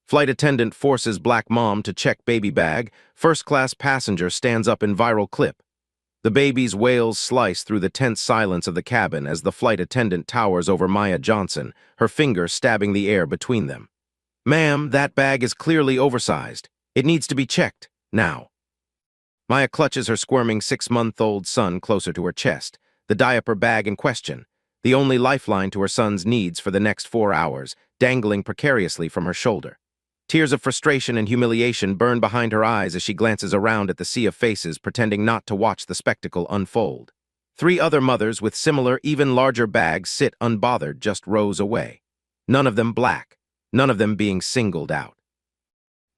Flight attendant forces black mom to check baby bag. First-class passenger stands up in viral clip. The baby's wails slice through the tense silence of the cabin as the flight attendant towers over Maya Johnson, her finger stabbing the air between them. "Ma'am, that bag is clearly oversized. It needs to be checked, now." Maya clutches her squirming 6-month-old son closer to her chest, the diaper bag in question, the only lifeline to her son's needs for the next 4 hours, dangling precariously from her shoulder. Tears of frustration and humiliation burn behind her eyes as she glances around at the sea of faces, pretending not to watch the spectacle unfold. 3 other mothers with similar, even larger bags sit unbothered just rows away. None of them black, none of them being singled out.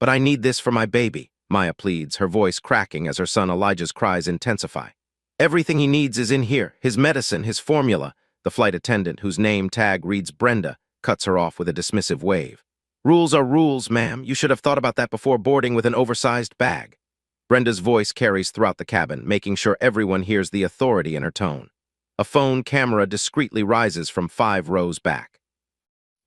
"But I need this for my baby," Maya pleads, her voice cracking as her son Elijah's cries intensify. "Everything he needs is in here, his medicine, his formula." The flight attendant, whose name tag reads Brenda, cuts her off with a dismissive wave. "Rules are rules, ma'am. You should have thought about that before boarding with an oversized bag." Brenda's voice carries throughout the cabin, making sure everyone hears the authority in her tone. A phone camera discreetly rises from 5 rows back.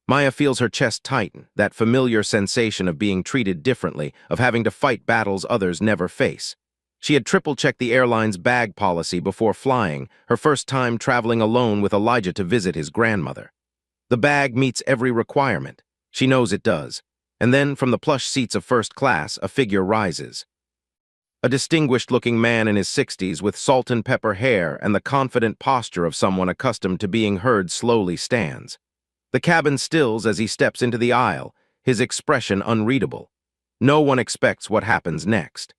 Maya feels her chest tighten, that familiar sensation of being treated differently, of having to fight battles others never face. She had triple-checked the airline's bag policy before flying, her first time traveling alone with Elijah to visit his grandmother. The bag meets every requirement. She knows it does. And then, from the plush seats of first class, a figure rises. A distinguished-looking man in his 60s with salt and pepper hair and the confident posture of someone accustomed to being heard slowly stands. The cabin stills as he steps into the aisle, his expression unreadable. No one expects what happens next.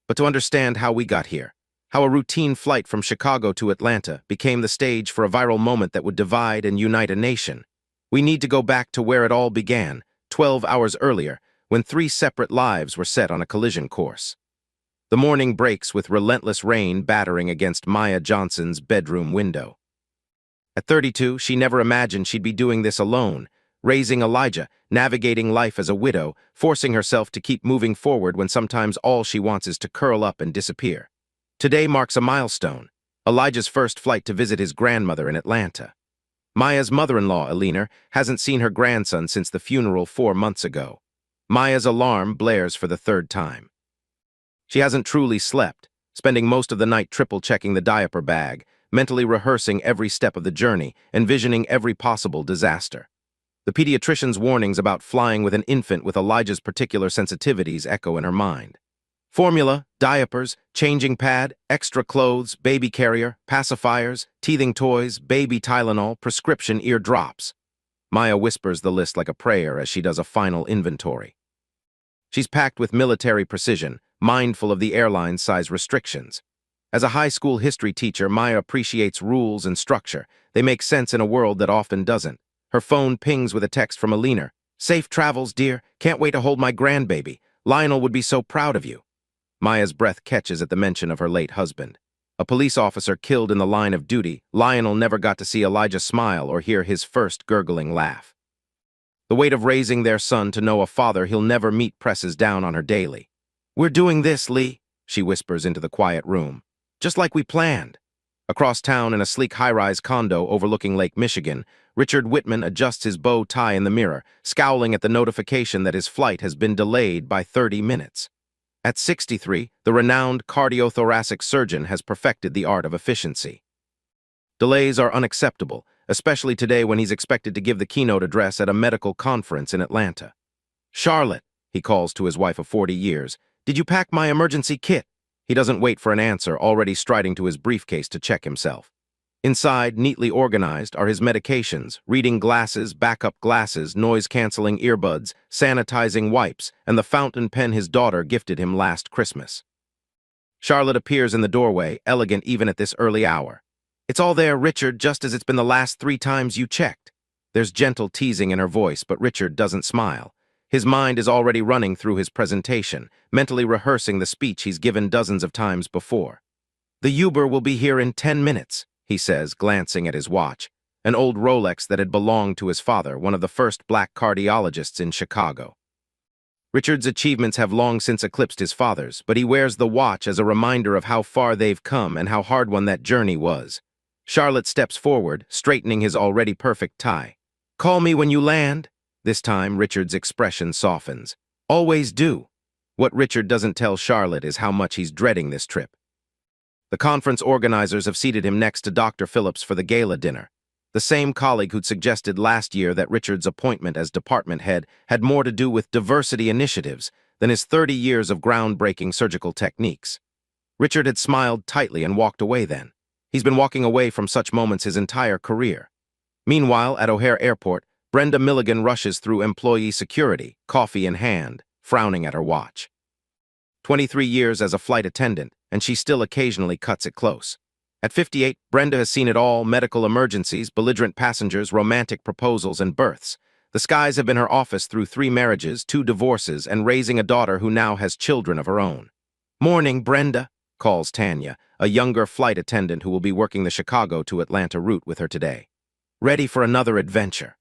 But to understand how we got here, how a routine flight from Chicago to Atlanta became the stage for a viral moment that would divide and unite a nation, we need to go back to where it all began, 12 hours earlier, when 3 separate lives were set on a collision course. The morning breaks with relentless rain battering against Maya Johnson's bedroom window. At 32, she never imagined she'd be doing this alone, raising Elijah, navigating life as a widow, forcing herself to keep moving forward when sometimes all she wants is to curl up and disappear. Today marks a milestone, Elijah's first flight to visit his grandmother in Atlanta. Maya's mother-in-law, Alina, hasn't seen her grandson since the funeral 4 months ago. Maya's alarm blares for the 3rd time. She hasn't truly slept, spending most of the night triple-checking the diaper bag, mentally rehearsing every step of the journey, envisioning every possible disaster. The pediatrician's warnings about flying with an infant with Elijah's particular sensitivities echo in her mind. Formula, diapers, changing pad, extra clothes, baby carrier, pacifiers, teething toys, baby Tylenol, prescription ear drops. Maya whispers the list like a prayer as she does a final inventory. She's packed with military precision, mindful of the airline's size restrictions. As a high school history teacher, Maya appreciates rules and structure. They make sense in a world that often doesn't. Her phone pings with a text from Alina. "Safe travels, dear. Can't wait to hold my grandbaby. Lionel would be so proud of you." Maya's breath catches at the mention of her late husband. A police officer killed in the line of duty, Lionel never got to see Elijah smile or hear his first gurgling laugh. The weight of raising their son to know a father he'll never meet presses down on her daily. "We're doing this, Lee," she whispers into the quiet room. "Just like we planned." Across town in a sleek high-rise condo overlooking Lake Michigan, Richard Whitman adjusts his bow tie in the mirror, scowling at the notification that his flight has been delayed by 30 minutes. At 63, the renowned cardiothoracic surgeon has perfected the art of efficiency. Delays are unacceptable, especially today when he's expected to give the keynote address at a medical conference in Atlanta. "Charlotte," he calls to his wife of 40 years, "did you pack my emergency kit?" He doesn't wait for an answer, already striding to his briefcase to check himself. Inside, neatly organized, are his medications, reading glasses, backup glasses, noise-canceling earbuds, sanitizing wipes, and the fountain pen his daughter gifted him last Christmas. Charlotte appears in the doorway, elegant even at this early hour. "It's all there, Richard, just as it's been the last 3 times you checked." There's gentle teasing in her voice, but Richard doesn't smile. His mind is already running through his presentation, mentally rehearsing the speech he's given dozens of times before. "The Uber will be here in 10 minutes, he says, glancing at his watch, an old Rolex that had belonged to his father, one of the first black cardiologists in Chicago. Richard's achievements have long since eclipsed his father's, but he wears the watch as a reminder of how far they've come and how hard one that journey was. Charlotte steps forward, straightening his already perfect tie. "Call me when you land." This time, Richard's expression softens. Always do. What Richard doesn't tell Charlotte is how much he's dreading this trip. The conference organizers have seated him next to Dr. Phillips for the gala dinner. The same colleague who'd suggested last year that Richard's appointment as department head had more to do with diversity initiatives than his 30 years of groundbreaking surgical techniques. Richard had smiled tightly and walked away then. He's been walking away from such moments his entire career. Meanwhile, at O'Hare Airport, Brenda Milligan rushes through employee security, coffee in hand, frowning at her watch. 23 years as a flight attendant, and she still occasionally cuts it close. At 58, Brenda has seen it all: medical emergencies, belligerent passengers, romantic proposals, and births. The skies have been her office through 3 marriages, 2 divorces, and raising a daughter who now has children of her own. "Morning, Brenda," calls Tanya, a younger flight attendant who will be working the Chicago to Atlanta route with her today. "Ready for another adventure?"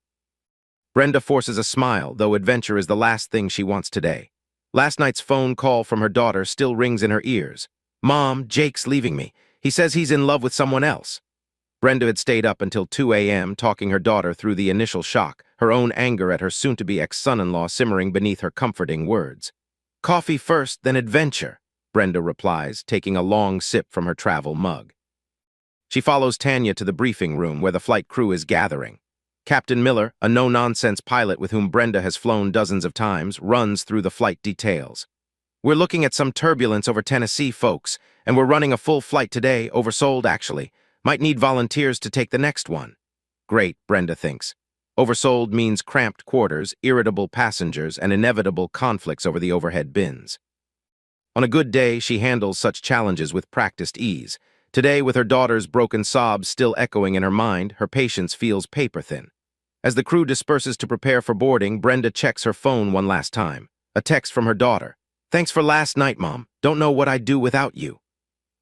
Brenda forces a smile, though adventure is the last thing she wants today. Last night's phone call from her daughter still rings in her ears. "Mom, Jake's leaving me. He says he's in love with someone else." Brenda had stayed up until 2 a.m. talking her daughter through the initial shock, her own anger at her soon-to-be ex-son-in-law simmering beneath her comforting words. "Coffee first, then adventure," Brenda replies, taking a long sip from her travel mug. She follows Tanya to the briefing room where the flight crew is gathering. Captain Miller, a no-nonsense pilot with whom Brenda has flown dozens of times, runs through the flight details. "We're looking at some turbulence over Tennessee, folks, and we're running a full flight today, oversold actually. Might need volunteers to take the next one." Great, Brenda thinks. Oversold means cramped quarters, irritable passengers, and inevitable conflicts over the overhead bins. On a good day, she handles such challenges with practiced ease. Today, with her daughter's broken sobs still echoing in her mind, her patience feels paper-thin. As the crew disperses to prepare for boarding, Brenda checks her phone one last time. A text from her daughter. "Thanks for last night, Mom. Don't know what I'd do without you."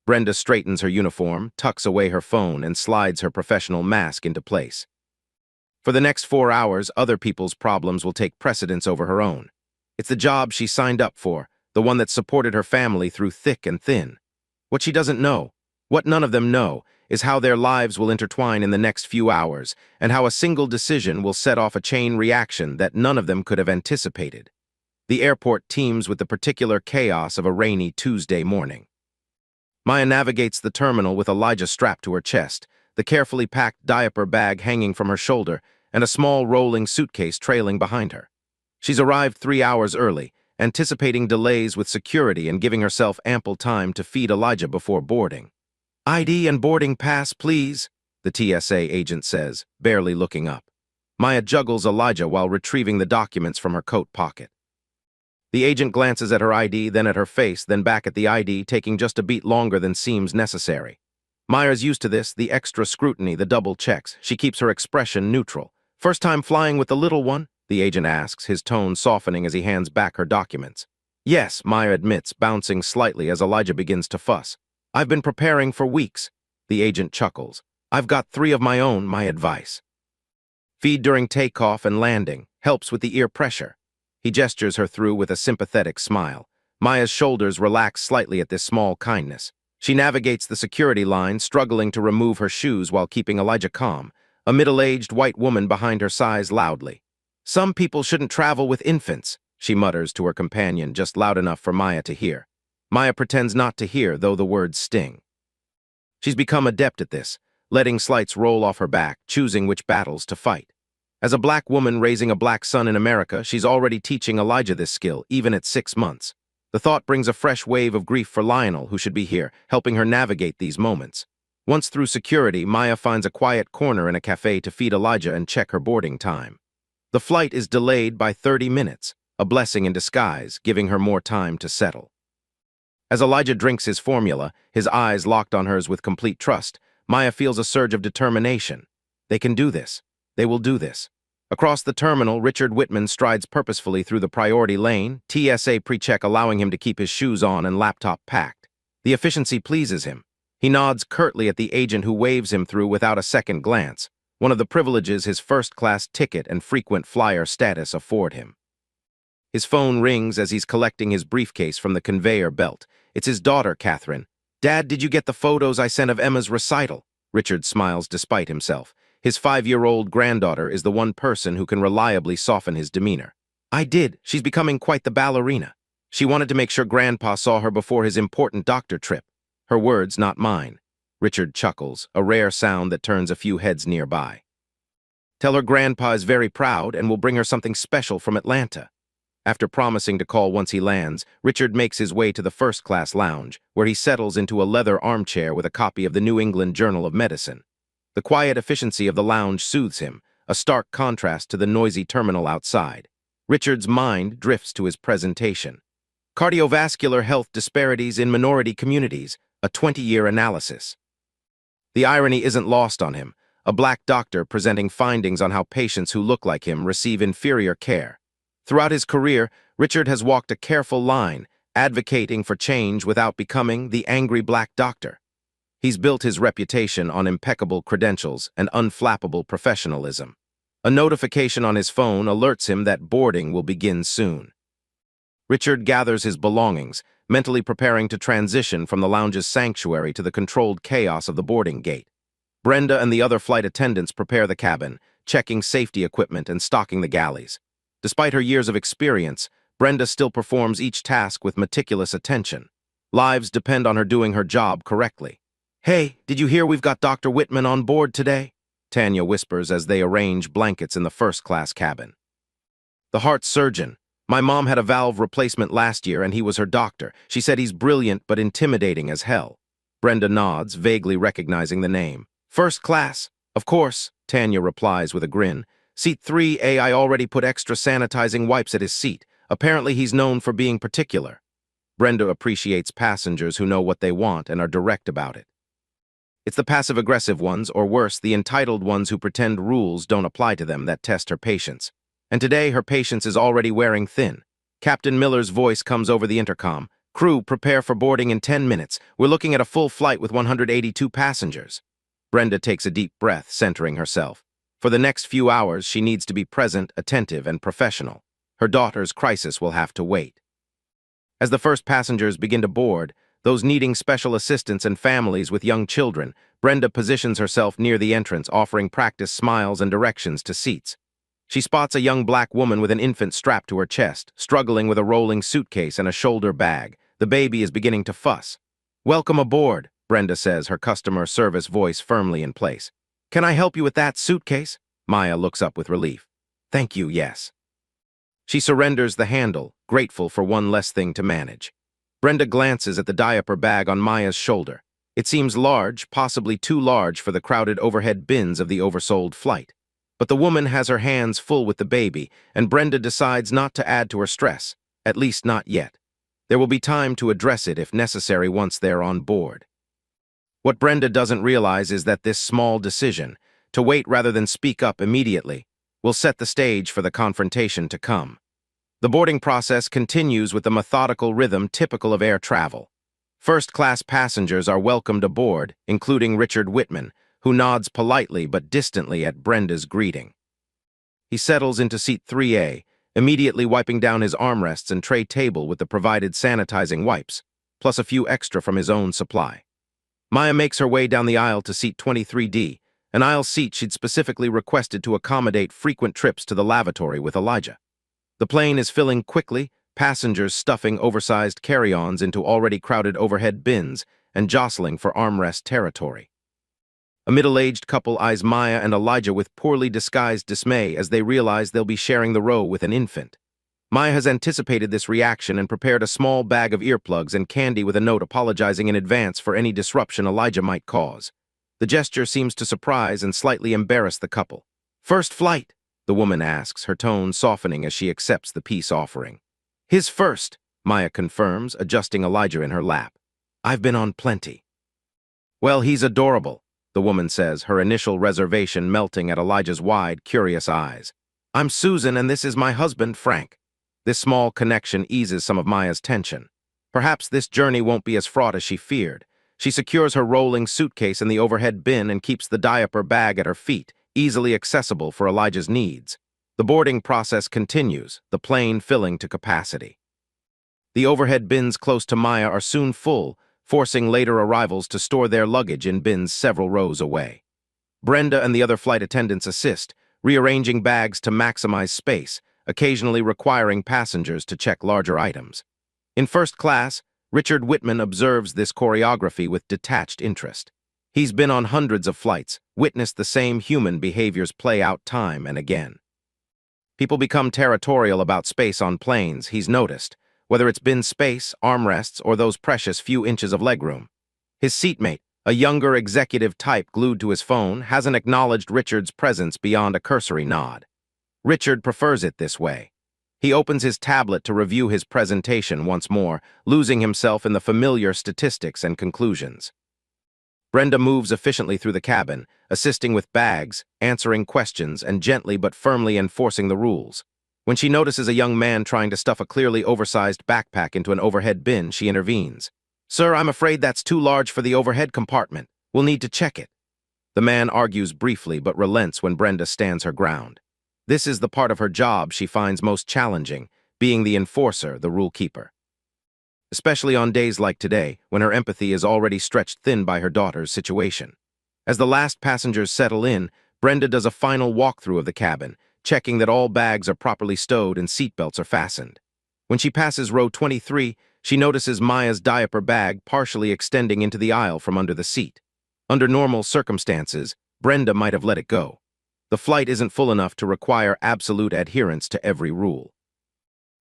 Brenda straightens her uniform, tucks away her phone, and slides her professional mask into place. For the next 4 hours, other people's problems will take precedence over her own. It's the job she signed up for, the one that supported her family through thick and thin. What she doesn't know, what none of them know, is how their lives will intertwine in the next few hours, and how a single decision will set off a chain reaction that none of them could have anticipated. The airport teems with the particular chaos of a rainy Tuesday morning. Maya navigates the terminal with Elijah strapped to her chest, the carefully packed diaper bag hanging from her shoulder, and a small rolling suitcase trailing behind her. She's arrived 3 hours early, anticipating delays with security and giving herself ample time to feed Elijah before boarding. "ID and boarding pass, please," the TSA agent says, barely looking up. Maya juggles Elijah while retrieving the documents from her coat pocket. The agent glances at her ID, then at her face, then back at the ID, taking just a beat longer than seems necessary. Maya's used to this, the extra scrutiny, the double checks. She keeps her expression neutral. "First time flying with the little one?" the agent asks, his tone softening as he hands back her documents. "Yes," Maya admits, bouncing slightly as Elijah begins to fuss. "I've been preparing for weeks." The agent chuckles. "I've got 3 of my own, my advice. Feed during takeoff and landing. Helps with the ear pressure." He gestures her through with a sympathetic smile. Maya's shoulders relax slightly at this small kindness. She navigates the security line, struggling to remove her shoes while keeping Elijah calm. A middle-aged white woman behind her sighs loudly. "Some people shouldn't travel with infants," she mutters to her companion, just loud enough for Maya to hear. Maya pretends not to hear, though the words sting. She's become adept at this, letting slights roll off her back, choosing which battles to fight. As a black woman raising a black son in America, she's already teaching Elijah this skill, even at 6 months. The thought brings a fresh wave of grief for Lionel, who should be here, helping her navigate these moments. Once through security, Maya finds a quiet corner in a cafe to feed Elijah and check her boarding time. The flight is delayed by 30 minutes, a blessing in disguise, giving her more time to settle. As Elijah drinks his formula, his eyes locked on hers with complete trust, Maya feels a surge of determination. They can do this. They will do this. Across the terminal, Richard Whitman strides purposefully through the priority lane, TSA pre-check allowing him to keep his shoes on and laptop packed. The efficiency pleases him. He nods curtly at the agent who waves him through without a second glance, one of the privileges his first-class ticket and frequent flyer status afford him. His phone rings as he's collecting his briefcase from the conveyor belt. It's his daughter, Catherine. "Dad, did you get the photos I sent of Emma's recital?" Richard smiles despite himself. His 5-year-old granddaughter is the one person who can reliably soften his demeanor. I did. She's becoming quite the ballerina. She wanted to make sure Grandpa saw her before his important doctor trip. Her words, not mine. Richard chuckles, a rare sound that turns a few heads nearby. Tell her Grandpa is very proud and will bring her something special from Atlanta. After promising to call once he lands, Richard makes his way to the first-class lounge, where he settles into a leather armchair with a copy of the New England Journal of Medicine. The quiet efficiency of the lounge soothes him, a stark contrast to the noisy terminal outside. Richard's mind drifts to his presentation. Cardiovascular health disparities in minority communities, a 20-year analysis. The irony isn't lost on him, a black doctor presenting findings on how patients who look like him receive inferior care. Throughout his career, Richard has walked a careful line, advocating for change without becoming the angry black doctor. He's built his reputation on impeccable credentials and unflappable professionalism. A notification on his phone alerts him that boarding will begin soon. Richard gathers his belongings, mentally preparing to transition from the lounge's sanctuary to the controlled chaos of the boarding gate. Brenda and the other flight attendants prepare the cabin, checking safety equipment and stocking the galleys. Despite her years of experience, Brenda still performs each task with meticulous attention. Lives depend on her doing her job correctly. "Hey, did you hear we've got Dr. Whitman on board today?" Tanya whispers as they arrange blankets in the first-class cabin. "The heart surgeon. My mom had a valve replacement last year and he was her doctor. She said he's brilliant but intimidating as hell." Brenda nods, vaguely recognizing the name. "First class. Of course," Tanya replies with a grin. "Seat 3A, I already put extra sanitizing wipes at his seat. Apparently he's known for being particular." Brenda appreciates passengers who know what they want and are direct about it. It's the passive-aggressive ones, or worse, the entitled ones who pretend rules don't apply to them, that test her patience. And today, her patience is already wearing thin. Captain Miller's voice comes over the intercom. "Crew, prepare for boarding in 10 minutes. We're looking at a full flight with 182 passengers." Brenda takes a deep breath, centering herself. For the next few hours, she needs to be present, attentive, and professional. Her daughter's crisis will have to wait. As the first passengers begin to board, those needing special assistance and families with young children, Brenda positions herself near the entrance, offering practice smiles and directions to seats. She spots a young black woman with an infant strapped to her chest, struggling with a rolling suitcase and a shoulder bag. The baby is beginning to fuss. "Welcome aboard," Brenda says, her customer service voice firmly in place. "Can I help you with that suitcase?" Maya looks up with relief. "Thank you, yes." She surrenders the handle, grateful for one less thing to manage. Brenda glances at the diaper bag on Maya's shoulder. It seems large, possibly too large for the crowded overhead bins of the oversold flight. But the woman has her hands full with the baby, and Brenda decides not to add to her stress, at least not yet. There will be time to address it if necessary once they're on board. What Brenda doesn't realize is that this small decision, to wait rather than speak up immediately, will set the stage for the confrontation to come. The boarding process continues with the methodical rhythm typical of air travel. First-class passengers are welcomed aboard, including Richard Whitman, who nods politely but distantly at Brenda's greeting. He settles into seat 3A, immediately wiping down his armrests and tray table with the provided sanitizing wipes, plus a few extra from his own supply. Maya makes her way down the aisle to seat 23D, an aisle seat she'd specifically requested to accommodate frequent trips to the lavatory with Elijah. The plane is filling quickly, passengers stuffing oversized carry-ons into already crowded overhead bins and jostling for armrest territory. A middle-aged couple eyes Maya and Elijah with poorly disguised dismay as they realize they'll be sharing the row with an infant. Maya has anticipated this reaction and prepared a small bag of earplugs and candy with a note apologizing in advance for any disruption Elijah might cause. The gesture seems to surprise and slightly embarrass the couple. "First flight?" the woman asks, her tone softening as she accepts the peace offering. "His first," Maya confirms, adjusting Elijah in her lap. "I've been on plenty." "Well, he's adorable," the woman says, her initial reservation melting at Elijah's wide, curious eyes. "I'm Susan and this is my husband, Frank." This small connection eases some of Maya's tension. Perhaps this journey won't be as fraught as she feared. She secures her rolling suitcase in the overhead bin and keeps the diaper bag at her feet, easily accessible for Elijah's needs. The boarding process continues, the plane filling to capacity. The overhead bins close to Maya are soon full, forcing later arrivals to store their luggage in bins several rows away. Brenda and the other flight attendants assist, rearranging bags to maximize space, occasionally requiring passengers to check larger items. In first class, Richard Whitman observes this choreography with detached interest. He's been on hundreds of flights, witnessed the same human behaviors play out time and again. People become territorial about space on planes, he's noticed, whether it's bin space, armrests, or those precious few inches of legroom. His seatmate, a younger executive type glued to his phone, hasn't acknowledged Richard's presence beyond a cursory nod. Richard prefers it this way. He opens his tablet to review his presentation once more, losing himself in the familiar statistics and conclusions. Brenda moves efficiently through the cabin, assisting with bags, answering questions, and gently but firmly enforcing the rules. When she notices a young man trying to stuff a clearly oversized backpack into an overhead bin, she intervenes. "Sir, I'm afraid that's too large for the overhead compartment. We'll need to check it." The man argues briefly but relents when Brenda stands her ground. This is the part of her job she finds most challenging, being the enforcer, the rule keeper. Especially on days like today, when her empathy is already stretched thin by her daughter's situation. As the last passengers settle in, Brenda does a final walkthrough of the cabin, checking that all bags are properly stowed and seatbelts are fastened. When she passes row 23, she notices Maya's diaper bag partially extending into the aisle from under the seat. Under normal circumstances, Brenda might have let it go. The flight isn't full enough to require absolute adherence to every rule.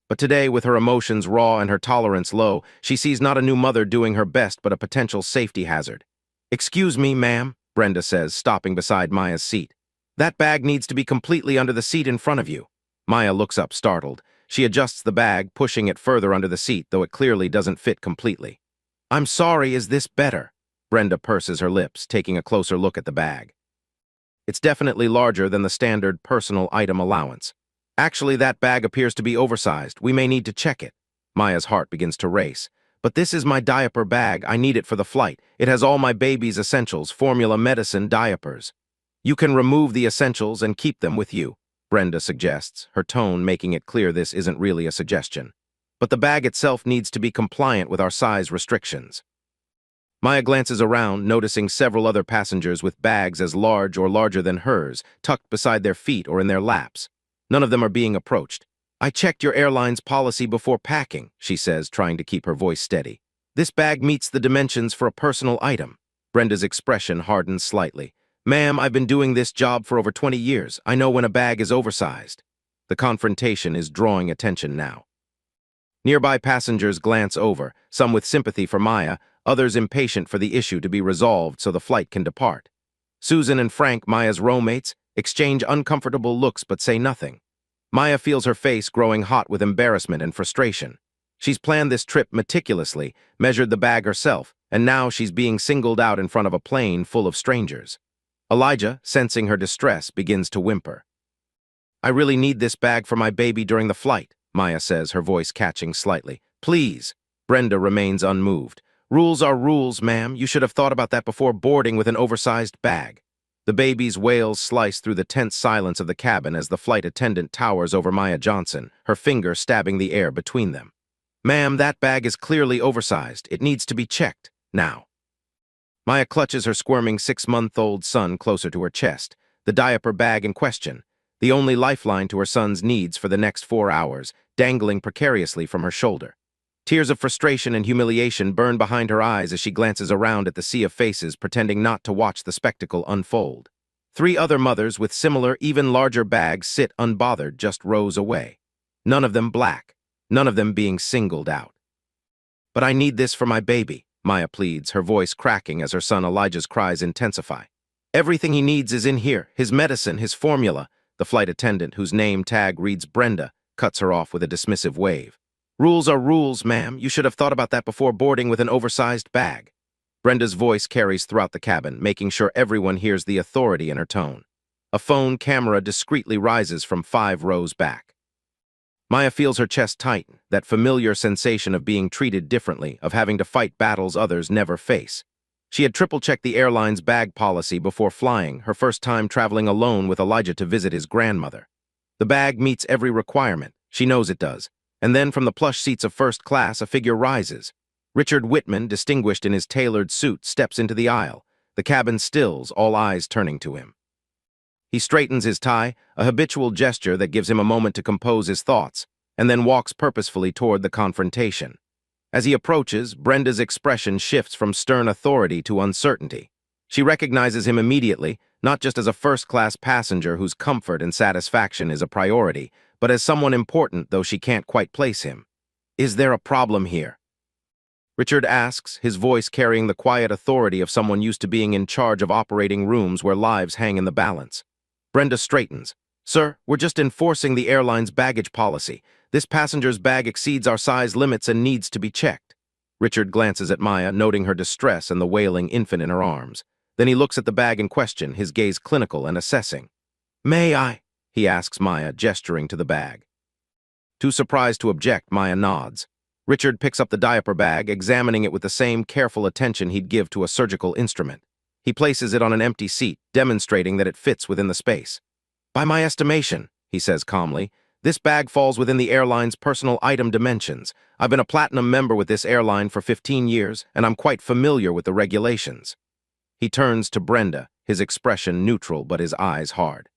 But today, with her emotions raw and her tolerance low, she sees not a new mother doing her best but a potential safety hazard. "Excuse me, ma'am," Brenda says, stopping beside Maya's seat. "That bag needs to be completely under the seat in front of you." Maya looks up, startled. She adjusts the bag, pushing it further under the seat, though it clearly doesn't fit completely. "I'm sorry, is this better?" Brenda purses her lips, taking a closer look at the bag. It's definitely larger than the standard personal item allowance. "Actually, that bag appears to be oversized. We may need to check it." Maya's heart begins to race. "But this is my diaper bag. I need it for the flight. It has all my baby's essentials, formula, medicine, diapers." "You can remove the essentials and keep them with you," Brenda suggests, her tone making it clear this isn't really a suggestion. "But the bag itself needs to be compliant with our size restrictions." Maya glances around, noticing several other passengers with bags as large or larger than hers, tucked beside their feet or in their laps. None of them are being approached. "I checked your airline's policy before packing," she says, trying to keep her voice steady. "This bag meets the dimensions for a personal item." Brenda's expression hardens slightly. "Ma'am, I've been doing this job for over 20 years. I know when a bag is oversized." The confrontation is drawing attention now. Nearby passengers glance over, some with sympathy for Maya, others impatient for the issue to be resolved so the flight can depart. Susan and Frank, Maya's rowmates, exchange uncomfortable looks but say nothing. Maya feels her face growing hot with embarrassment and frustration. She's planned this trip meticulously, measured the bag herself, and now she's being singled out in front of a plane full of strangers. Elijah, sensing her distress, begins to whimper. "I really need this bag for my baby during the flight," Maya says, her voice catching slightly. "Please." Brenda remains unmoved. "Rules are rules, ma'am. You should have thought about that before boarding with an oversized bag." The baby's wails slice through the tense silence of the cabin as the flight attendant towers over Maya Johnson, her finger stabbing the air between them. "Ma'am, that bag is clearly oversized. It needs to be checked, now." Maya clutches her squirming 6-month-old son closer to her chest, the diaper bag in question, the only lifeline to her son's needs for the next 4 hours, dangling precariously from her shoulder. Tears of frustration and humiliation burn behind her eyes as she glances around at the sea of faces, pretending not to watch the spectacle unfold. 3 other mothers with similar, even larger bags sit unbothered just rows away. None of them black, none of them being singled out. "But I need this for my baby," Maya pleads, her voice cracking as her son Elijah's cries intensify. "Everything he needs is in here, his medicine, his formula." The flight attendant, whose name tag reads Brenda, cuts her off with a dismissive wave. "Rules are rules, ma'am. You should have thought about that before boarding with an oversized bag." Brenda's voice carries throughout the cabin, making sure everyone hears the authority in her tone. A phone camera discreetly rises from 5 rows back. Maya feels her chest tighten, that familiar sensation of being treated differently, of having to fight battles others never face. She had triple-checked the airline's bag policy before flying, her first time traveling alone with Elijah to visit his grandmother. The bag meets every requirement. She knows it does. And then from the plush seats of first class, a figure rises. Richard Whitman, distinguished in his tailored suit, steps into the aisle. The cabin stills, all eyes turning to him. He straightens his tie, a habitual gesture that gives him a moment to compose his thoughts, and then walks purposefully toward the confrontation. As he approaches, Brenda's expression shifts from stern authority to uncertainty. She recognizes him immediately, not just as a first-class passenger whose comfort and satisfaction is a priority, but as someone important, though she can't quite place him. "Is there a problem here?" Richard asks, his voice carrying the quiet authority of someone used to being in charge of operating rooms where lives hang in the balance. Brenda straightens. "Sir, we're just enforcing the airline's baggage policy. This passenger's bag exceeds our size limits and needs to be checked." Richard glances at Maya, noting her distress and the wailing infant in her arms. Then he looks at the bag in question, his gaze clinical and assessing. "May I?" he asks Maya, gesturing to the bag. Too surprised to object, Maya nods. Richard picks up the diaper bag, examining it with the same careful attention he'd give to a surgical instrument. He places it on an empty seat, demonstrating that it fits within the space. "By my estimation," he says calmly, "this bag falls within the airline's personal item dimensions. I've been a platinum member with this airline for 15 years, and I'm quite familiar with the regulations." He turns to Brenda, his expression neutral but his eyes hard.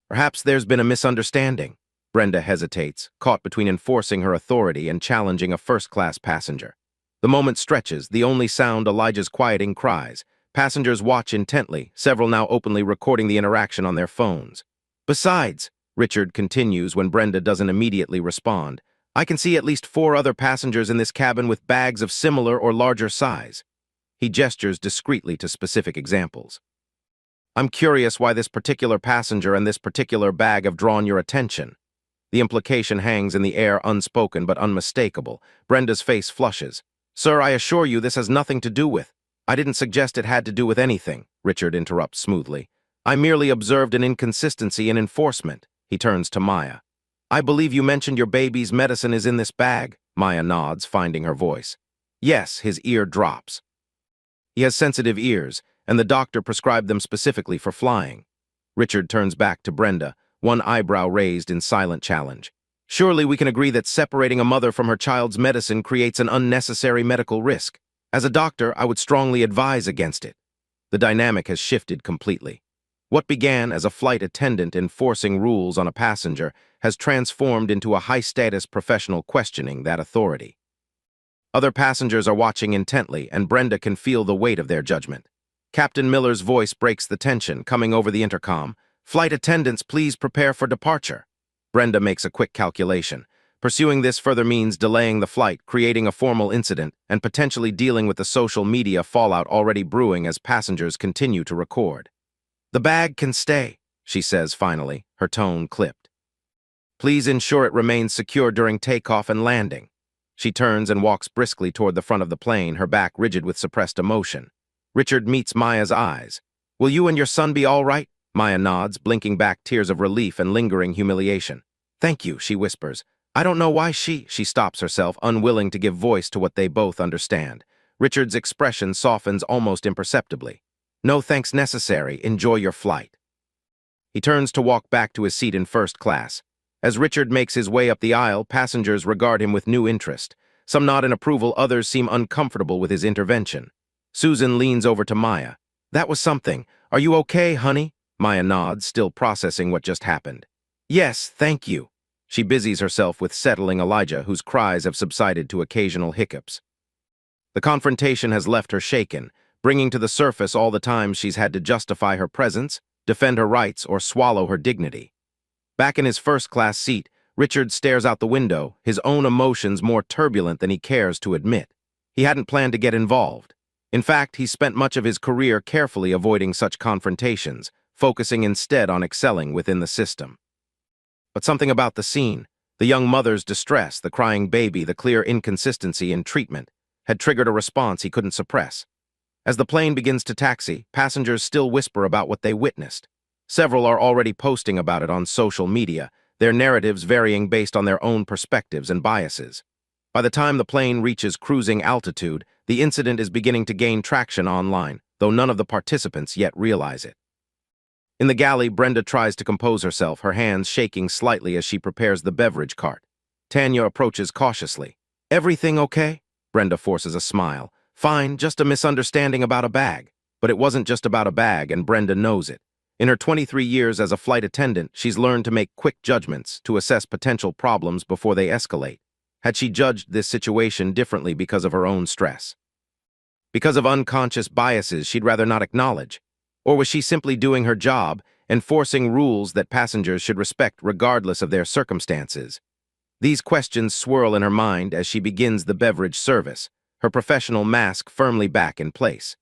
"Perhaps there's been a misunderstanding." Brenda hesitates, caught between enforcing her authority and challenging a first-class passenger. The moment stretches, the only sound Elijah's quieting cries. Passengers watch intently, several now openly recording the interaction on their phones. "Besides," Richard continues when Brenda doesn't immediately respond, "I can see at least 4 other passengers in this cabin with bags of similar or larger size." He gestures discreetly to specific examples. "I'm curious why this particular passenger and this particular bag have drawn your attention." The implication hangs in the air, unspoken but unmistakable. Brenda's face flushes. "Sir, I assure you this has nothing to do with—" "I didn't suggest it had to do with anything," Richard interrupts smoothly. "I merely observed an inconsistency in enforcement." He turns to Maya. "I believe you mentioned your baby's medicine is in this bag." Maya nods, finding her voice. "Yes," his ear drops. He has sensitive ears, and the doctor prescribed them specifically for flying. Richard turns back to Brenda, one eyebrow raised in silent challenge. "Surely we can agree that separating a mother from her child's medicine creates an unnecessary medical risk. As a doctor, I would strongly advise against it." The dynamic has shifted completely. What began as a flight attendant enforcing rules on a passenger has transformed into a high-status professional questioning that authority. Other passengers are watching intently, and Brenda can feel the weight of their judgment. Captain Miller's voice breaks the tension, coming over the intercom. "Flight attendants, please prepare for departure." Brenda makes a quick calculation. Pursuing this further means delaying the flight, creating a formal incident, and potentially dealing with the social media fallout already brewing as passengers continue to record. "The bag can stay," she says finally, her tone clipped. "Please ensure it remains secure during takeoff and landing." She turns and walks briskly toward the front of the plane, her back rigid with suppressed emotion. Richard meets Maya's eyes. "Will you and your son be all right?" Maya nods, blinking back tears of relief and lingering humiliation. "Thank you," she whispers. "I don't know why she stops herself, unwilling to give voice to what they both understand. Richard's expression softens almost imperceptibly. "No thanks necessary. Enjoy your flight." He turns to walk back to his seat in first class. As Richard makes his way up the aisle, passengers regard him with new interest. Some nod in approval, others seem uncomfortable with his intervention. Susan leans over to Maya. "That was something. Are you okay, honey?" Maya nods, still processing what just happened. "Yes, thank you." She busies herself with settling Elijah, whose cries have subsided to occasional hiccups. The confrontation has left her shaken, bringing to the surface all the times she's had to justify her presence, defend her rights, or swallow her dignity. Back in his first-class seat, Richard stares out the window, his own emotions more turbulent than he cares to admit. He hadn't planned to get involved. In fact, he spent much of his career carefully avoiding such confrontations, focusing instead on excelling within the system. But something about the scene, the young mother's distress, the crying baby, the clear inconsistency in treatment, had triggered a response he couldn't suppress. As the plane begins to taxi, passengers still whisper about what they witnessed. Several are already posting about it on social media, their narratives varying based on their own perspectives and biases. By the time the plane reaches cruising altitude, the incident is beginning to gain traction online, though none of the participants yet realize it. In the galley, Brenda tries to compose herself, her hands shaking slightly as she prepares the beverage cart. Tanya approaches cautiously. "Everything okay?" Brenda forces a smile. "Fine, just a misunderstanding about a bag." But it wasn't just about a bag, and Brenda knows it. In her 23 years as a flight attendant, she's learned to make quick judgments, to assess potential problems before they escalate. Had she judged this situation differently because of her own stress? Because of unconscious biases she'd rather not acknowledge? Or was she simply doing her job, enforcing rules that passengers should respect regardless of their circumstances? These questions swirl in her mind as she begins the beverage service, her professional mask firmly back in place.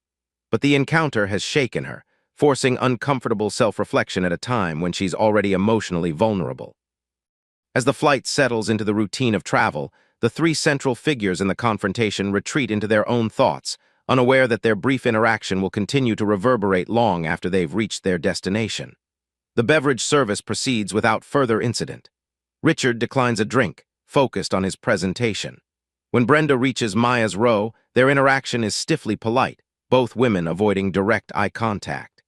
But the encounter has shaken her, forcing uncomfortable self-reflection at a time when she's already emotionally vulnerable. As the flight settles into the routine of travel, the three central figures in the confrontation retreat into their own thoughts, unaware that their brief interaction will continue to reverberate long after they've reached their destination. The beverage service proceeds without further incident. Richard declines a drink, focused on his presentation. When Brenda reaches Maya's row, their interaction is stiffly polite, both women avoiding direct eye contact.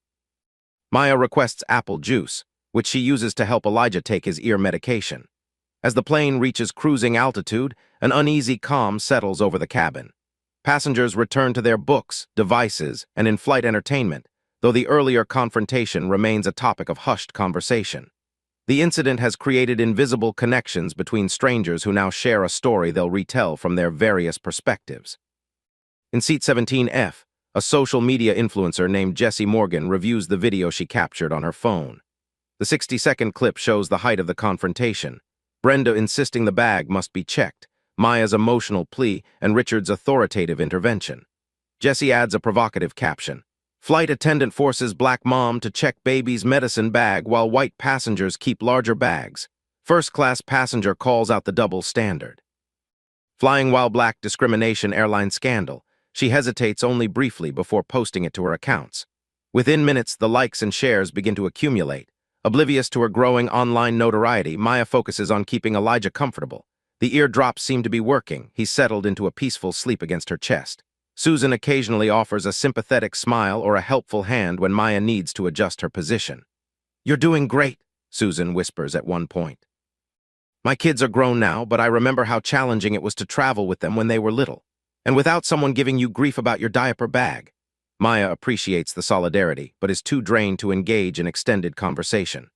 Maya requests apple juice, which she uses to help Elijah take his ear medication. As the plane reaches cruising altitude, an uneasy calm settles over the cabin. Passengers return to their books, devices, and in-flight entertainment, though the earlier confrontation remains a topic of hushed conversation. The incident has created invisible connections between strangers who now share a story they'll retell from their various perspectives. In seat 17F, a social media influencer named Jessie Morgan reviews the video she captured on her phone. The 60-second clip shows the height of the confrontation, Brenda insisting the bag must be checked, Maya's emotional plea, and Richard's authoritative intervention. Jessie adds a provocative caption. Flight attendant forces black mom to check baby's medicine bag while white passengers keep larger bags. First-class passenger calls out the double standard. Flying while black discrimination airline scandal. She hesitates only briefly before posting it to her accounts. Within minutes, the likes and shares begin to accumulate. Oblivious to her growing online notoriety, Maya focuses on keeping Elijah comfortable. The eardrops seem to be working. He's settled into a peaceful sleep against her chest. Susan occasionally offers a sympathetic smile or a helpful hand when Maya needs to adjust her position. "You're doing great," Susan whispers at one point. "My kids are grown now, but I remember how challenging it was to travel with them when they were little. And without someone giving you grief about your diaper bag." Maya appreciates the solidarity, but is too drained to engage in extended conversation.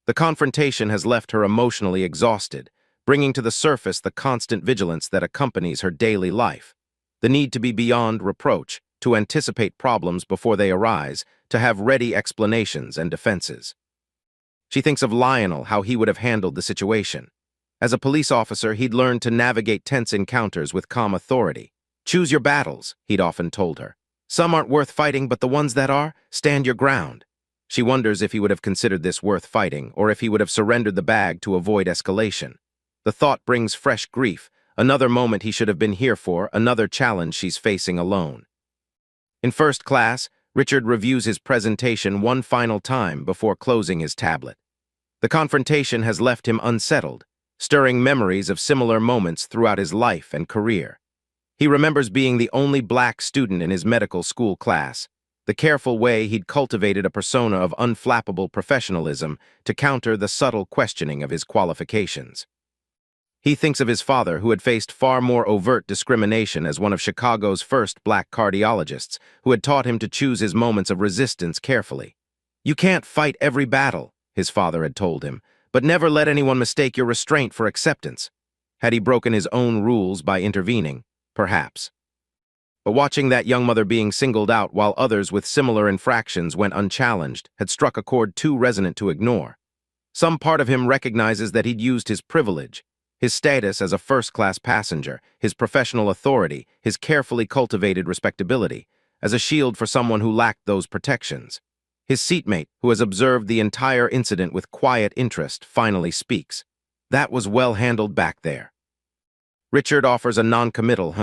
The confrontation has left her emotionally exhausted, bringing to the surface the constant vigilance that accompanies her daily life. The need to be beyond reproach, to anticipate problems before they arise, to have ready explanations and defenses. She thinks of Lionel, how he would have handled the situation. As a police officer, he'd learned to navigate tense encounters with calm authority. "Choose your battles," he'd often told her. "Some aren't worth fighting, but the ones that are, stand your ground." She wonders if he would have considered this worth fighting, or if he would have surrendered the bag to avoid escalation. The thought brings fresh grief, another moment he should have been here for, another challenge she's facing alone. In first class, Richard reviews his presentation one final time before closing his tablet. The confrontation has left him unsettled, stirring memories of similar moments throughout his life and career. He remembers being the only black student in his medical school class, the careful way he'd cultivated a persona of unflappable professionalism to counter the subtle questioning of his qualifications. He thinks of his father, who had faced far more overt discrimination as one of Chicago's first black cardiologists, who had taught him to choose his moments of resistance carefully. "You can't fight every battle," his father had told him, "but never let anyone mistake your restraint for acceptance." Had he broken his own rules by intervening? Perhaps. But watching that young mother being singled out while others with similar infractions went unchallenged had struck a chord too resonant to ignore. Some part of him recognizes that he'd used his privilege, his status as a first-class passenger, his professional authority, his carefully cultivated respectability, as a shield for someone who lacked those protections. His seatmate, who has observed the entire incident with quiet interest, finally speaks. "That was well handled back there." Richard offers a non-committal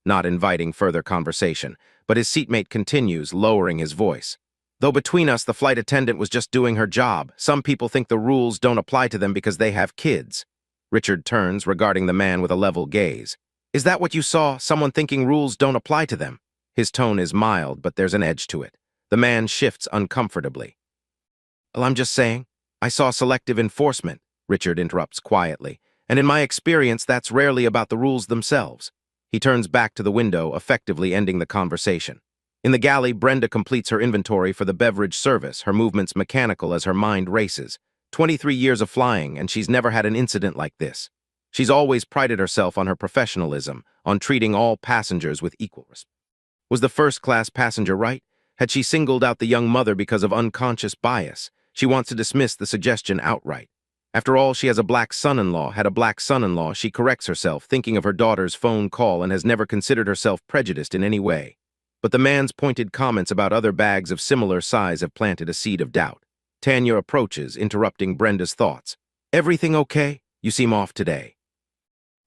not inviting further conversation, but his seatmate continues, lowering his voice. "Though between us, the flight attendant was just doing her job. Some people think the rules don't apply to them because they have kids." Richard turns, regarding the man with a level gaze. "Is that what you saw, someone thinking rules don't apply to them?" His tone is mild, but there's an edge to it. The man shifts uncomfortably. "Well, I'm just saying, I saw selective enforcement," Richard interrupts quietly. "And in my experience, that's rarely about the rules themselves." He turns back to the window, effectively ending the conversation. In the galley, Brenda completes her inventory for the beverage service, her movements mechanical as her mind races. 23 years of flying, and she's never had an incident like this. She's always prided herself on her professionalism, on treating all passengers with equal respect. Was the first-class passenger right? Had she singled out the young mother because of unconscious bias? She wants to dismiss the suggestion outright. After all, she has a black son-in-law, had a black son-in-law. She corrects herself, thinking of her daughter's phone call, and has never considered herself prejudiced in any way. But the man's pointed comments about other bags of similar size have planted a seed of doubt. Tanya approaches, interrupting Brenda's thoughts. "Everything okay? You seem off today."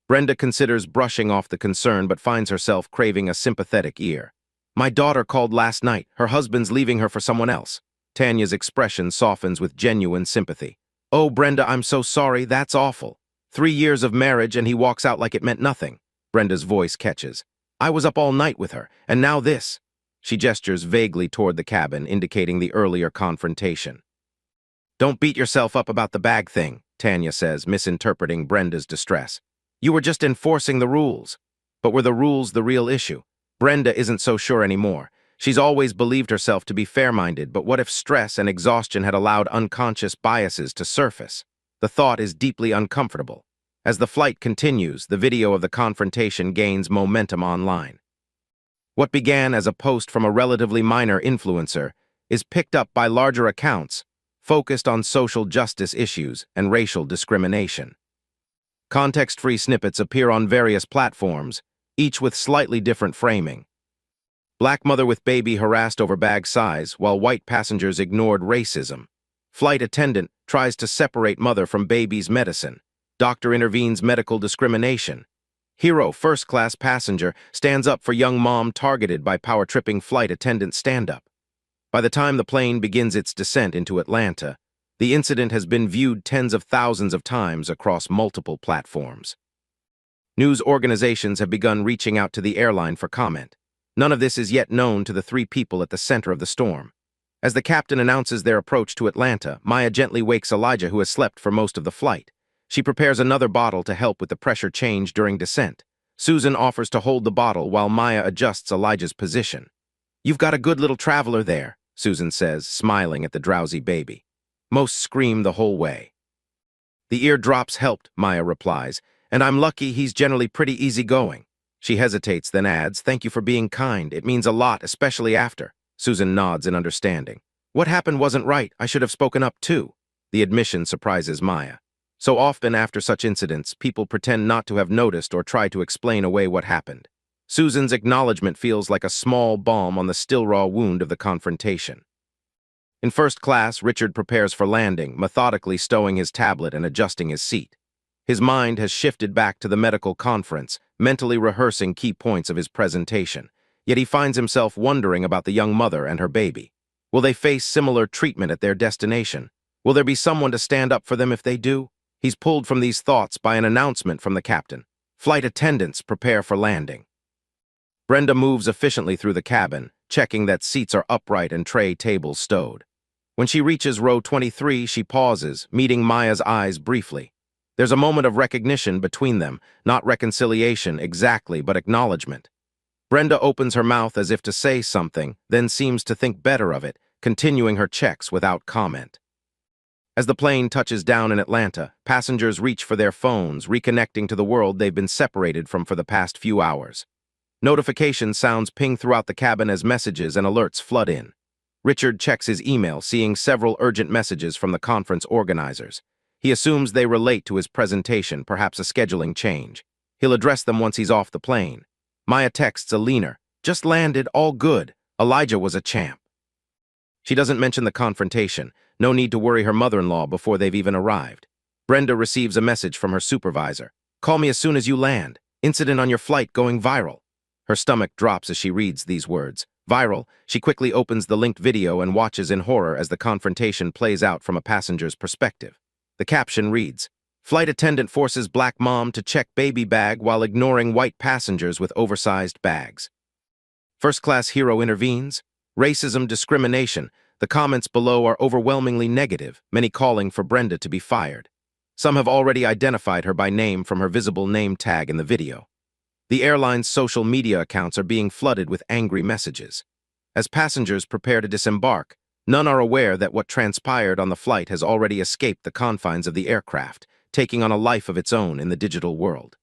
Brenda considers brushing off the concern but finds herself craving a sympathetic ear. "My daughter called last night. Her husband's leaving her for someone else." Tanya's expression softens with genuine sympathy. "Oh, Brenda, I'm so sorry. That's awful. 3 years of marriage and he walks out like it meant nothing." Brenda's voice catches. "I was up all night with her, and now this." She gestures vaguely toward the cabin, indicating the earlier confrontation. "Don't beat yourself up about the bag thing," Tanya says, misinterpreting Brenda's distress. "You were just enforcing the rules." But were the rules the real issue? Brenda isn't so sure anymore. She's always believed herself to be fair-minded, but what if stress and exhaustion had allowed unconscious biases to surface? The thought is deeply uncomfortable. As the flight continues, the video of the confrontation gains momentum online. What began as a post from a relatively minor influencer is picked up by larger accounts focused on social justice issues and racial discrimination. Context-free snippets appear on various platforms, each with slightly different framing. Black mother with baby harassed over bag size, while white passengers ignored racism. Flight attendant tries to separate mother from baby's medicine. Doctor intervenes medical discrimination. Hero, first-class passenger, stands up for young mom targeted by power-tripping flight attendant stand-up. By the time the plane begins its descent into Atlanta, the incident has been viewed tens of thousands of times across multiple platforms. News organizations have begun reaching out to the airline for comment. None of this is yet known to the 3 people at the center of the storm. As the captain announces their approach to Atlanta, Maya gently wakes Elijah, who has slept for most of the flight. She prepares another bottle to help with the pressure change during descent. Susan offers to hold the bottle while Maya adjusts Elijah's position. "You've got a good little traveler there," Susan says, smiling at the drowsy baby. Most scream the whole way. "The eardrops helped," Maya replies, "and I'm lucky he's generally pretty easygoing." She hesitates, then adds, "Thank you for being kind. It means a lot, especially after." Susan nods in understanding. "What happened wasn't right. I should have spoken up too." The admission surprises Maya. So often after such incidents, people pretend not to have noticed or try to explain away what happened. Susan's acknowledgement feels like a small balm on the still raw wound of the confrontation. In first class, Richard prepares for landing, methodically stowing his tablet and adjusting his seat. His mind has shifted back to the medical conference, mentally rehearsing key points of his presentation. Yet he finds himself wondering about the young mother and her baby. Will they face similar treatment at their destination? Will there be someone to stand up for them if they do? He's pulled from these thoughts by an announcement from the captain. "Flight attendants, prepare for landing." Brenda moves efficiently through the cabin, checking that seats are upright and tray tables stowed. When she reaches row 23, she pauses, meeting Maya's eyes briefly. There's a moment of recognition between them, not reconciliation exactly, but acknowledgement. Brenda opens her mouth as if to say something, then seems to think better of it, continuing her checks without comment. As the plane touches down in Atlanta, passengers reach for their phones, reconnecting to the world they've been separated from for the past few hours. Notification sounds ping throughout the cabin as messages and alerts flood in. Richard checks his email, seeing several urgent messages from the conference organizers. He assumes they relate to his presentation, perhaps a scheduling change. He'll address them once he's off the plane. Maya texts Alina, "Just landed, all good. Elijah was a champ." She doesn't mention the confrontation. No need to worry her mother-in-law before they've even arrived. Brenda receives a message from her supervisor. "Call me as soon as you land. Incident on your flight going viral." Her stomach drops as she reads these words. Viral. She quickly opens the linked video and watches in horror as the confrontation plays out from a passenger's perspective. The caption reads, "Flight attendant forces black mom to check baby bag while ignoring white passengers with oversized bags." First-class hero intervenes. Racism, discrimination. The comments below are overwhelmingly negative, many calling for Brenda to be fired. Some have already identified her by name from her visible name tag in the video. The airline's social media accounts are being flooded with angry messages. As passengers prepare to disembark, none are aware that what transpired on the flight has already escaped the confines of the aircraft, taking on a life of its own in the digital world.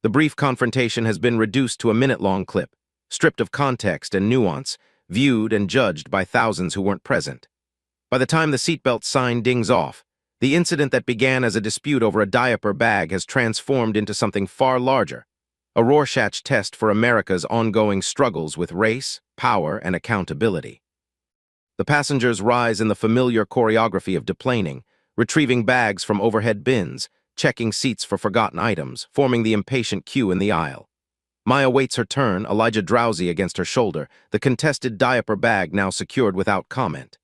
The brief confrontation has been reduced to a minute-long clip, stripped of context and nuance, viewed and judged by thousands who weren't present. By the time the seatbelt sign dings off, the incident that began as a dispute over a diaper bag has transformed into something far larger, a Rorschach test for America's ongoing struggles with race, power, and accountability. The passengers rise in the familiar choreography of deplaning, retrieving bags from overhead bins, checking seats for forgotten items, forming the impatient queue in the aisle. Maya waits her turn, Elijah drowsy against her shoulder, the contested diaper bag now secured without comment.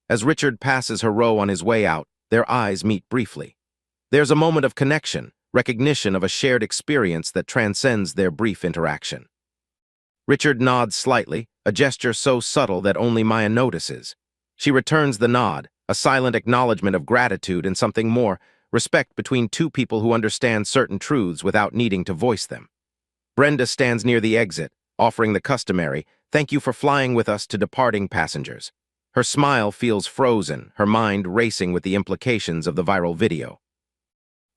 As Richard passes her row on his way out, their eyes meet briefly. There's a moment of connection, recognition of a shared experience that transcends their brief interaction. Richard nods slightly, a gesture so subtle that only Maya notices. She returns the nod, a silent acknowledgement of gratitude and something more, respect between two people who understand certain truths without needing to voice them. Brenda stands near the exit, offering the customary, "Thank you for flying with us" to departing passengers. Her smile feels frozen, her mind racing with the implications of the viral video.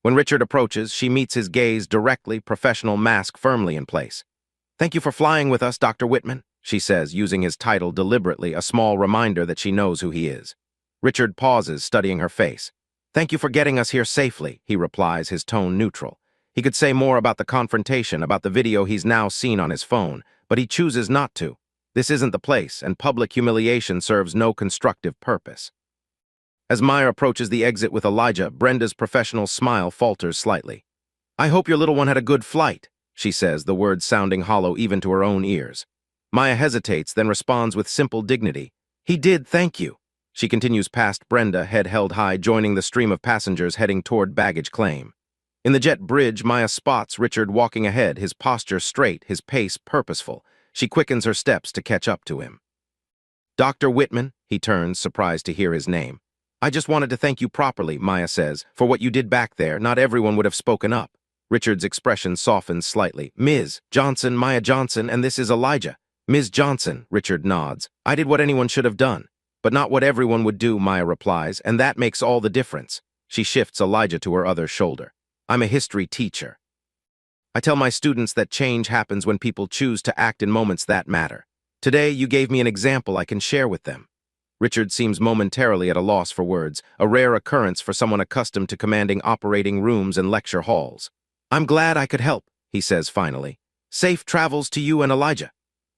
When Richard approaches, she meets his gaze directly, professional mask firmly in place. "Thank you for flying with us, Dr. Whitman," she says, using his title deliberately, a small reminder that she knows who he is. Richard pauses, studying her face. "Thank you for getting us here safely," he replies, his tone neutral. He could say more about the confrontation, about the video he's now seen on his phone, but he chooses not to. This isn't the place, and public humiliation serves no constructive purpose. As Maya approaches the exit with Elijah, Brenda's professional smile falters slightly. "I hope your little one had a good flight," she says, the words sounding hollow even to her own ears. Maya hesitates, then responds with simple dignity. "He did, thank you." She continues past Brenda, head held high, joining the stream of passengers heading toward baggage claim. In the jet bridge, Maya spots Richard walking ahead, his posture straight, his pace purposeful. She quickens her steps to catch up to him. "Dr. Whitman," he turns, surprised to hear his name. "I just wanted to thank you properly," Maya says, "for what you did back there. Not everyone would have spoken up." Richard's expression softens slightly. "Ms. Johnson, Maya Johnson, and this is Elijah." "Ms. Johnson," Richard nods. "I did what anyone should have done. But not what everyone would do," Maya replies, "and that makes all the difference." She shifts Elijah to her other shoulder. "I'm a history teacher. I tell my students that change happens when people choose to act in moments that matter. Today, you gave me an example I can share with them." Richard seems momentarily at a loss for words, a rare occurrence for someone accustomed to commanding operating rooms and lecture halls. "I'm glad I could help," he says finally. "Safe travels to you and Elijah."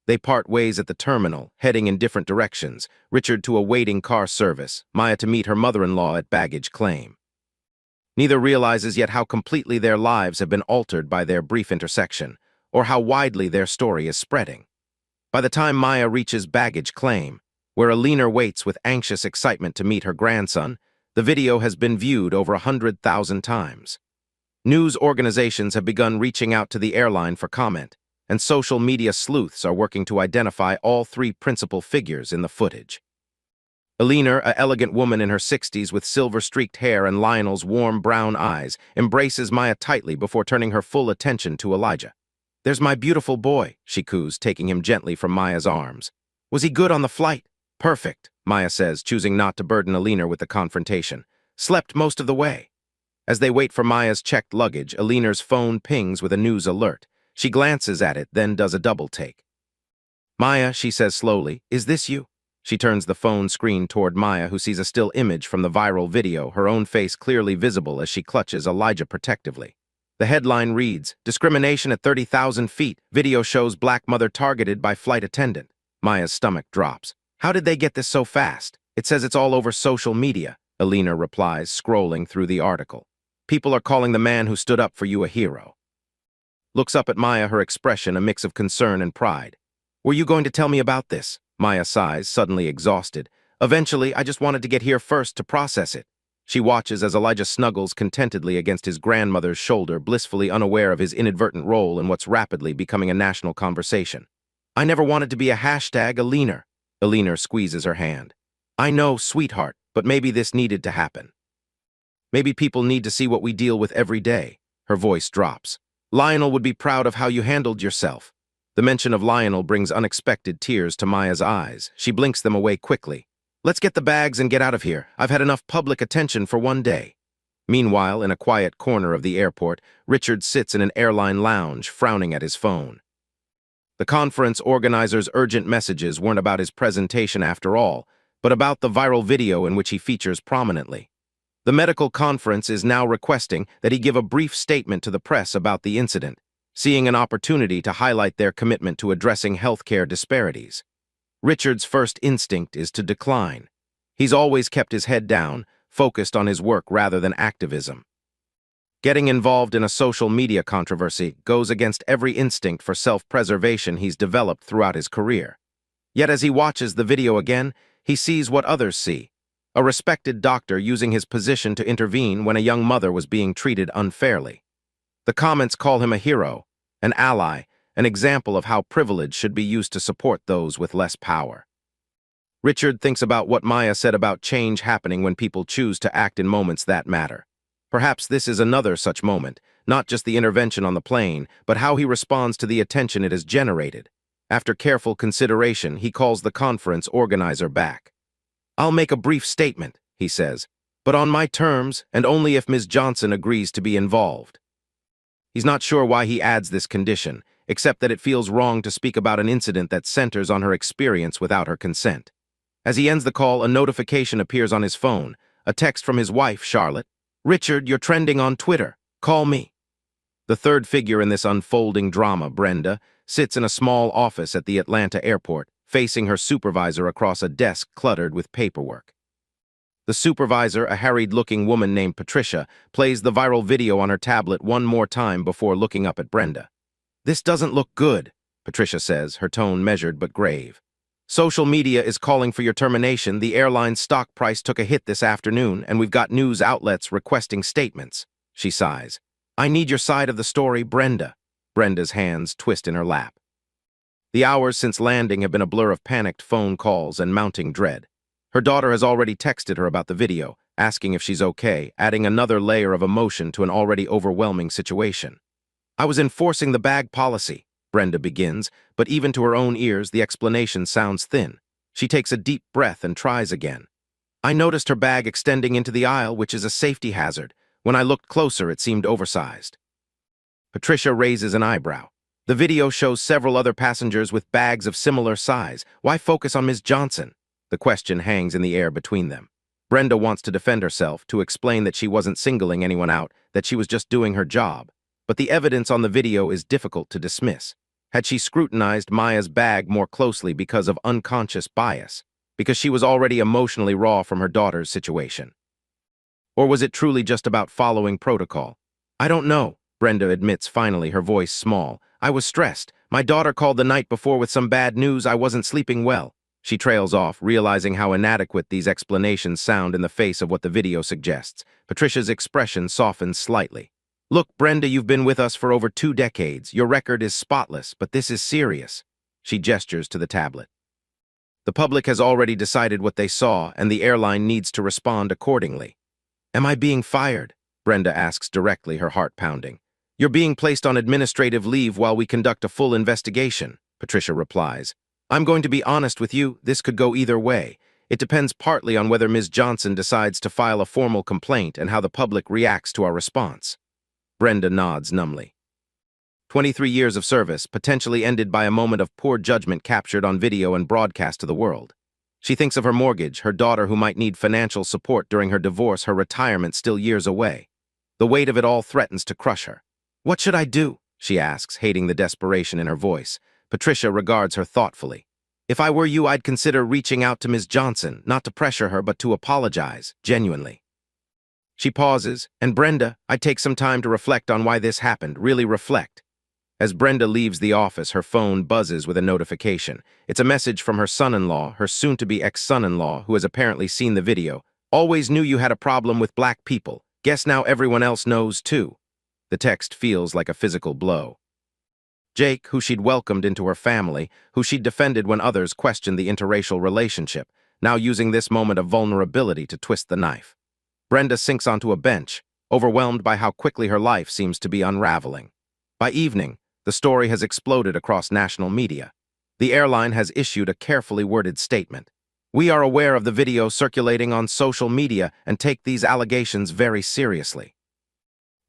They part ways at the terminal, heading in different directions, Richard to a waiting car service, Maya to meet her mother-in-law at baggage claim. Neither realizes yet how completely their lives have been altered by their brief intersection, or how widely their story is spreading. By the time Maya reaches baggage claim, where a leaner waits with anxious excitement to meet her grandson, the video has been viewed over 100,000 times. News organizations have begun reaching out to the airline for comment, and social media sleuths are working to identify all three principal figures in the footage. Eleanor, an elegant woman in her 60s with silver-streaked hair and Lionel's warm brown eyes, embraces Maya tightly before turning her full attention to Elijah. "There's my beautiful boy," she coos, taking him gently from Maya's arms. "Was he good on the flight?" "Perfect," Maya says, choosing not to burden Eleanor with the confrontation. "Slept most of the way." As they wait for Maya's checked luggage, Eleanor's phone pings with a news alert. She glances at it, then does a double take. "Maya," she says slowly, "is this you?" She turns the phone screen toward Maya, who sees a still image from the viral video, her own face clearly visible as she clutches Elijah protectively. The headline reads, "Discrimination at 30,000 feet. Video shows black mother targeted by flight attendant." Maya's stomach drops. "How did they get this so fast? It says it's all over social media," Eleanor replies, scrolling through the article. "People are calling the man who stood up for you a hero." Looks up at Maya, her expression a mix of concern and pride. "Were you going to tell me about this?" Maya sighs, suddenly exhausted. "Eventually, I just wanted to get here first to process it." She watches as Elijah snuggles contentedly against his grandmother's shoulder, blissfully unaware of his inadvertent role in what's rapidly becoming a national conversation. "I never wanted to be a hashtag Eleanor." Eleanor squeezes her hand. "I know, sweetheart, but maybe this needed to happen. Maybe people need to see what we deal with every day." Her voice drops. "Lionel would be proud of how you handled yourself." The mention of Lionel brings unexpected tears to Maya's eyes. She blinks them away quickly. Let's get the bags and get out of here. I've had enough public attention for one day. Meanwhile, in a quiet corner of the airport, Richard sits in an airline lounge, frowning at his phone. The conference organizer's urgent messages weren't about his presentation after all, but about the viral video in which he features prominently. The medical conference is now requesting that he give a brief statement to the press about the incident, seeing an opportunity to highlight their commitment to addressing healthcare disparities. Richard's first instinct is to decline. He's always kept his head down, focused on his work rather than activism. Getting involved in a social media controversy goes against every instinct for self-preservation he's developed throughout his career. Yet as he watches the video again, he sees what others see: a respected doctor using his position to intervene when a young mother was being treated unfairly. The comments call him a hero, an ally, an example of how privilege should be used to support those with less power. Richard thinks about what Maya said about change happening when people choose to act in moments that matter. Perhaps this is another such moment, not just the intervention on the plane, but how he responds to the attention it has generated. After careful consideration, he calls the conference organizer back. "I'll make a brief statement," he says, "but on my terms and only if Ms. Johnson agrees to be involved." He's not sure why he adds this condition, except that it feels wrong to speak about an incident that centers on her experience without her consent. As he ends the call, a notification appears on his phone, a text from his wife, Charlotte. "Richard, you're trending on Twitter. Call me." The third figure in this unfolding drama, Brenda, sits in a small office at the Atlanta airport, facing her supervisor across a desk cluttered with paperwork. The supervisor, a harried-looking woman named Patricia, plays the viral video on her tablet one more time before looking up at Brenda. "This doesn't look good," Patricia says, her tone measured but grave. "Social media is calling for your termination. The airline's stock price took a hit this afternoon, and we've got news outlets requesting statements." She sighs. "I need your side of the story, Brenda." Brenda's hands twist in her lap. The hours since landing have been a blur of panicked phone calls and mounting dread. Her daughter has already texted her about the video, asking if she's okay, adding another layer of emotion to an already overwhelming situation. "I was enforcing the bag policy," Brenda begins, but even to her own ears, the explanation sounds thin. She takes a deep breath and tries again. "I noticed her bag extending into the aisle, which is a safety hazard. When I looked closer, it seemed oversized." Patricia raises an eyebrow. "The video shows several other passengers with bags of similar size. Why focus on Ms. Johnson?" The question hangs in the air between them. Brenda wants to defend herself, to explain that she wasn't singling anyone out, that she was just doing her job. But the evidence on the video is difficult to dismiss. Had she scrutinized Maya's bag more closely because of unconscious bias, because she was already emotionally raw from her daughter's situation? Or was it truly just about following protocol? "I don't know," Brenda admits finally, her voice small. "I was stressed. My daughter called the night before with some bad news. I wasn't sleeping well." She trails off, realizing how inadequate these explanations sound in the face of what the video suggests. Patricia's expression softens slightly. "Look, Brenda, you've been with us for over 2 decades. Your record is spotless, but this is serious." She gestures to the tablet. "The public has already decided what they saw, and the airline needs to respond accordingly." "Am I being fired?" Brenda asks directly, her heart pounding. "You're being placed on administrative leave while we conduct a full investigation," Patricia replies. "I'm going to be honest with you, this could go either way. It depends partly on whether Ms. Johnson decides to file a formal complaint and how the public reacts to our response." Brenda nods numbly. 23 years of service, potentially ended by a moment of poor judgment captured on video and broadcast to the world. She thinks of her mortgage, her daughter who might need financial support during her divorce, her retirement still years away. The weight of it all threatens to crush her. "What should I do?" she asks, hating the desperation in her voice. Patricia regards her thoughtfully. "If I were you, I'd consider reaching out to Ms. Johnson, not to pressure her, but to apologize, genuinely." She pauses, and "Brenda, I'd take some time to reflect on why this happened, really reflect." As Brenda leaves the office, her phone buzzes with a notification. It's a message from her son-in-law, her soon-to-be ex-son-in-law, who has apparently seen the video. "Always knew you had a problem with black people. Guess now everyone else knows, too." The text feels like a physical blow. Jake, who she'd welcomed into her family, who she'd defended when others questioned the interracial relationship, now using this moment of vulnerability to twist the knife. Brenda sinks onto a bench, overwhelmed by how quickly her life seems to be unraveling. By evening, The story has exploded across national media. The airline has issued a carefully worded statement. We are aware of the video circulating on social media and take these allegations very seriously.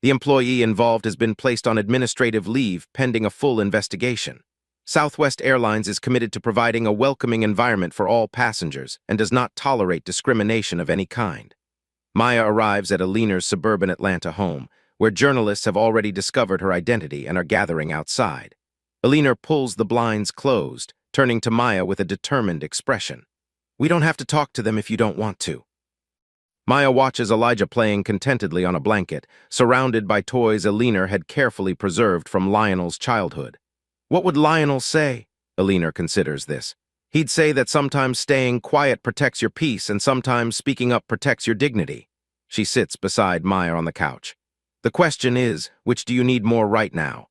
The employee involved has been placed on administrative leave pending a full investigation. Southwest Airlines is committed to providing a welcoming environment for all passengers and does not tolerate discrimination of any kind. Maya arrives at Alina's suburban Atlanta home, where journalists have already discovered her identity and are gathering outside. Alina pulls the blinds closed, turning to Maya with a determined expression. We don't have to talk to them if you don't want to. Maya watches Elijah playing contentedly on a blanket, surrounded by toys Alina had carefully preserved from Lionel's childhood. What would Lionel say? Alina considers this. He'd say that sometimes staying quiet protects your peace and sometimes speaking up protects your dignity. She sits beside Maya on the couch. The question is, which do you need more right now?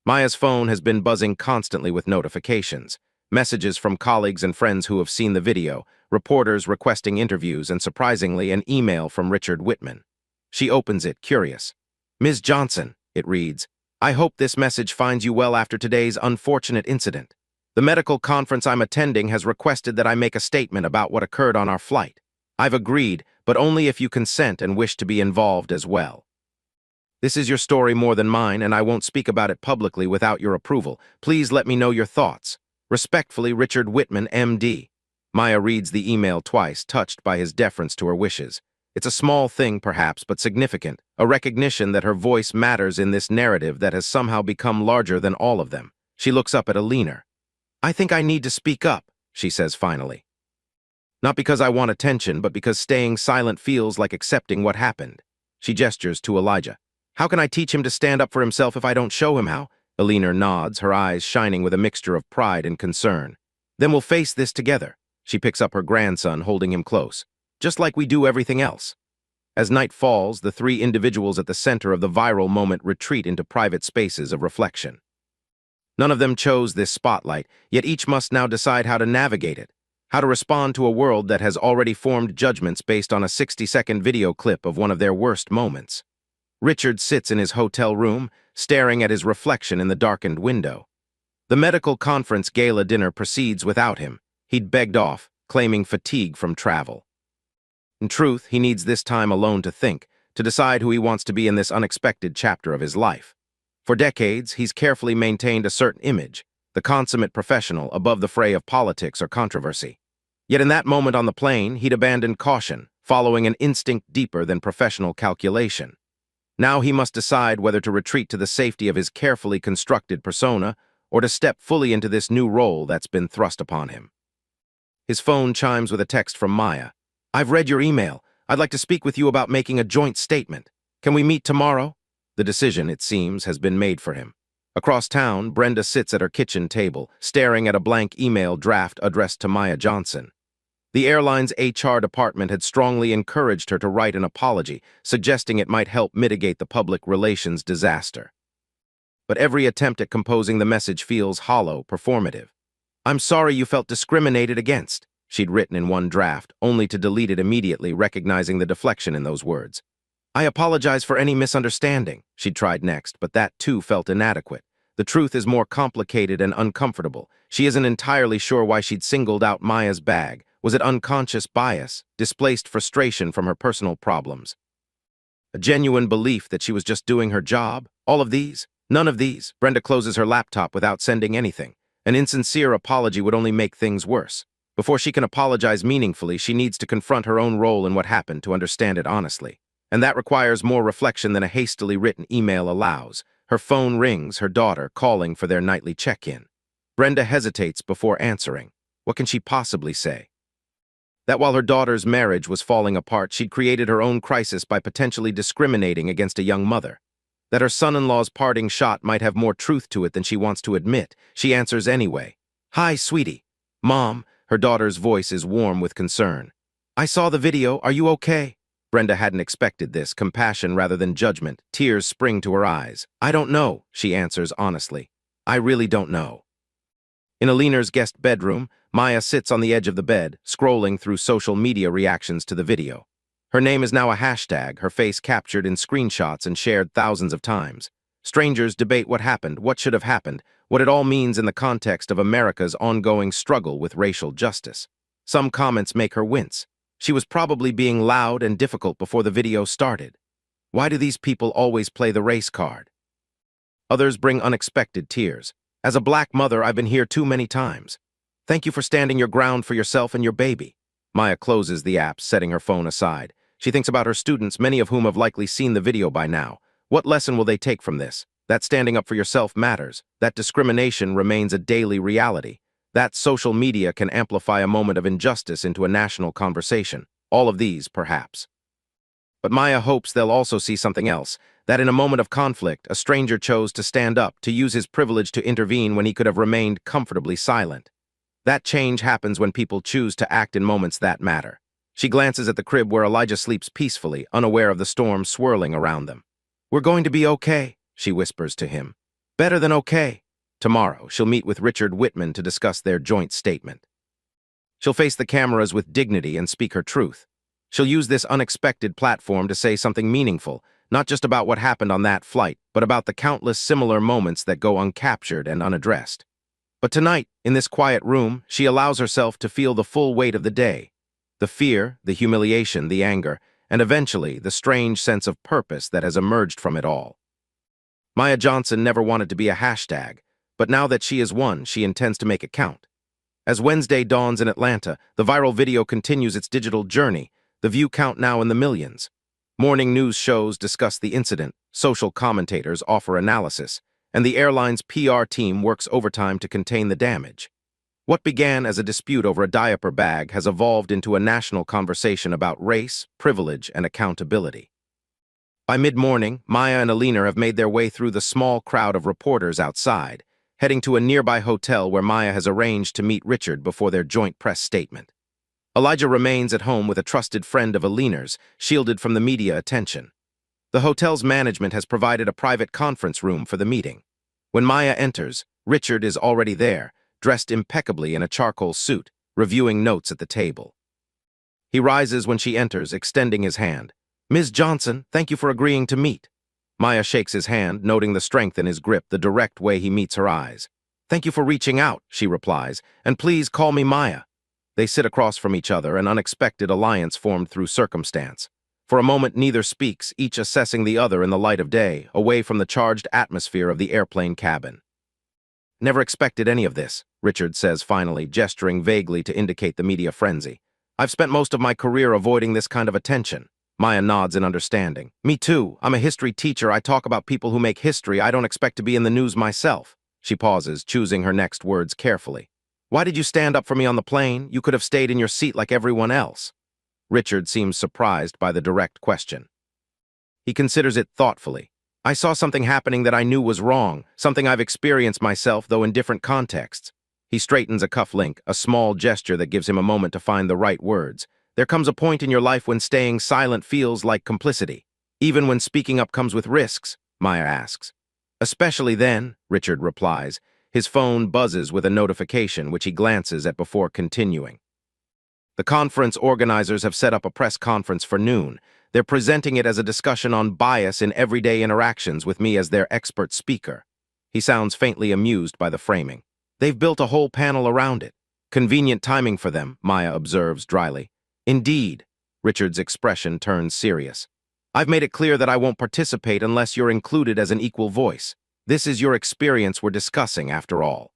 Maya's phone has been buzzing constantly with notifications. Messages from colleagues and friends who have seen the video, reporters requesting interviews, and surprisingly, an email from Richard Whitman. She opens it, curious. Ms. Johnson, it reads, I hope this message finds you well after today's unfortunate incident. The medical conference I'm attending has requested that I make a statement about what occurred on our flight. I've agreed, but only if you consent and wish to be involved as well. This is your story more than mine, and I won't speak about it publicly without your approval. Please let me know your thoughts. Respectfully, Richard Whitman, M.D. Maya reads the email twice, touched by his deference to her wishes. It's a small thing, perhaps, but significant, a recognition that her voice matters in this narrative that has somehow become larger than all of them. She looks up at Alina. I think I need to speak up, she says finally. Not because I want attention, but because staying silent feels like accepting what happened. She gestures to Elijah. How can I teach him to stand up for himself if I don't show him how? Alina nods, her eyes shining with a mixture of pride and concern. Then we'll face this together. She picks up her grandson, holding him close. Just like we do everything else. As night falls, the three individuals at the center of the viral moment retreat into private spaces of reflection. None of them chose this spotlight, yet each must now decide how to navigate it, how to respond to a world that has already formed judgments based on a 60-second video clip of one of their worst moments. Richard sits in his hotel room, staring at his reflection in the darkened window. The medical conference gala dinner proceeds without him. He'd begged off, claiming fatigue from travel. In truth, he needs this time alone to think, to decide who he wants to be in this unexpected chapter of his life. For decades, he's carefully maintained a certain image, the consummate professional above the fray of politics or controversy. Yet in that moment on the plane, he'd abandoned caution, following an instinct deeper than professional calculation. Now he must decide whether to retreat to the safety of his carefully constructed persona or to step fully into this new role that's been thrust upon him. His phone chimes with a text from Maya. I've read your email. I'd like to speak with you about making a joint statement. Can we meet tomorrow? The decision, it seems, has been made for him. Across town, Brenda sits at her kitchen table, staring at a blank email draft addressed to Maya Johnson. The airline's HR department had strongly encouraged her to write an apology, suggesting it might help mitigate the public relations disaster. But every attempt at composing the message feels hollow, performative. I'm sorry you felt discriminated against, she'd written in one draft, only to delete it immediately, recognizing the deflection in those words. I apologize for any misunderstanding, she'd tried next, but that too felt inadequate. The truth is more complicated and uncomfortable. She isn't entirely sure why she'd singled out Maya's bag. Was it unconscious bias, displaced frustration from her personal problems? A genuine belief that she was just doing her job? All of these? None of these. Brenda closes her laptop without sending anything. An insincere apology would only make things worse. Before she can apologize meaningfully, she needs to confront her own role in what happened to understand it honestly. And that requires more reflection than a hastily written email allows. Her phone rings, her daughter calling for their nightly check-in. Brenda hesitates before answering. What can she possibly say? That while her daughter's marriage was falling apart, she'd created her own crisis by potentially discriminating against a young mother. That her son-in-law's parting shot might have more truth to it than she wants to admit. She answers anyway. Hi, sweetie. Mom, her daughter's voice is warm with concern. I saw the video. Are you okay? Brenda hadn't expected this, compassion rather than judgment. Tears spring to her eyes. I don't know, she answers honestly. I really don't know. In Alina's guest bedroom, Maya sits on the edge of the bed, scrolling through social media reactions to the video. Her name is now a hashtag, her face captured in screenshots and shared thousands of times. Strangers debate what happened, what should have happened, what it all means in the context of America's ongoing struggle with racial justice. Some comments make her wince. She was probably being loud and difficult before the video started. Why do these people always play the race card? Others bring unexpected tears. As a black mother, I've been here too many times. Thank you for standing your ground for yourself and your baby. Maya closes the app, setting her phone aside. She thinks about her students, many of whom have likely seen the video by now. What lesson will they take from this? That standing up for yourself matters. That discrimination remains a daily reality. That social media can amplify a moment of injustice into a national conversation. All of these, perhaps. But Maya hopes they'll also see something else, that in a moment of conflict, a stranger chose to stand up, to use his privilege to intervene when he could have remained comfortably silent. That change happens when people choose to act in moments that matter. She glances at the crib where Elijah sleeps peacefully, unaware of the storm swirling around them. "We're going to be okay," she whispers to him. "Better than okay." Tomorrow, she'll meet with Richard Whitman to discuss their joint statement. She'll face the cameras with dignity and speak her truth. She'll use this unexpected platform to say something meaningful, not just about what happened on that flight, but about the countless similar moments that go uncaptured and unaddressed. But tonight, in this quiet room, she allows herself to feel the full weight of the day. The fear, the humiliation, the anger, and eventually the strange sense of purpose that has emerged from it all. Maya Johnson never wanted to be a hashtag, but now that she is one, she intends to make it count. As Wednesday dawns in Atlanta, the viral video continues its digital journey, the view count now in the millions. Morning news shows discuss the incident, social commentators offer analysis, and the airline's PR team works overtime to contain the damage. What began as a dispute over a diaper bag has evolved into a national conversation about race, privilege, and accountability. By mid-morning, Maya and Alina have made their way through the small crowd of reporters outside, heading to a nearby hotel where Maya has arranged to meet Richard before their joint press statement. Elijah remains at home with a trusted friend of Alina's, shielded from the media attention. The hotel's management has provided a private conference room for the meeting. When Maya enters, Richard is already there, dressed impeccably in a charcoal suit, reviewing notes at the table. He rises when she enters, extending his hand. "Ms. Johnson, thank you for agreeing to meet." Maya shakes his hand, noting the strength in his grip, the direct way he meets her eyes. "Thank you for reaching out," she replies, "and please call me Maya." They sit across from each other, an unexpected alliance formed through circumstance. For a moment, neither speaks, each assessing the other in the light of day, away from the charged atmosphere of the airplane cabin. "Never expected any of this," Richard says finally, gesturing vaguely to indicate the media frenzy. "I've spent most of my career avoiding this kind of attention." Maya nods in understanding. "Me too. I'm a history teacher. I talk about people who make history. I don't expect to be in the news myself." She pauses, choosing her next words carefully. "Why did you stand up for me on the plane? You could have stayed in your seat like everyone else." Richard seems surprised by the direct question. He considers it thoughtfully. "I saw something happening that I knew was wrong, something I've experienced myself, though in different contexts." He straightens a cufflink, a small gesture that gives him a moment to find the right words. "There comes a point in your life when staying silent feels like complicity. Even when speaking up comes with risks," Maya asks. "Especially then," Richard replies. His phone buzzes with a notification, which he glances at before continuing. The conference organizers have set up a press conference for noon. They're presenting it as a discussion on bias in everyday interactions with me as their expert speaker. He sounds faintly amused by the framing. "They've built a whole panel around it. Convenient timing for them," Maya observes dryly. "Indeed." Richard's expression turns serious. "I've made it clear that I won't participate unless you're included as an equal voice. This is your experience we're discussing, after all."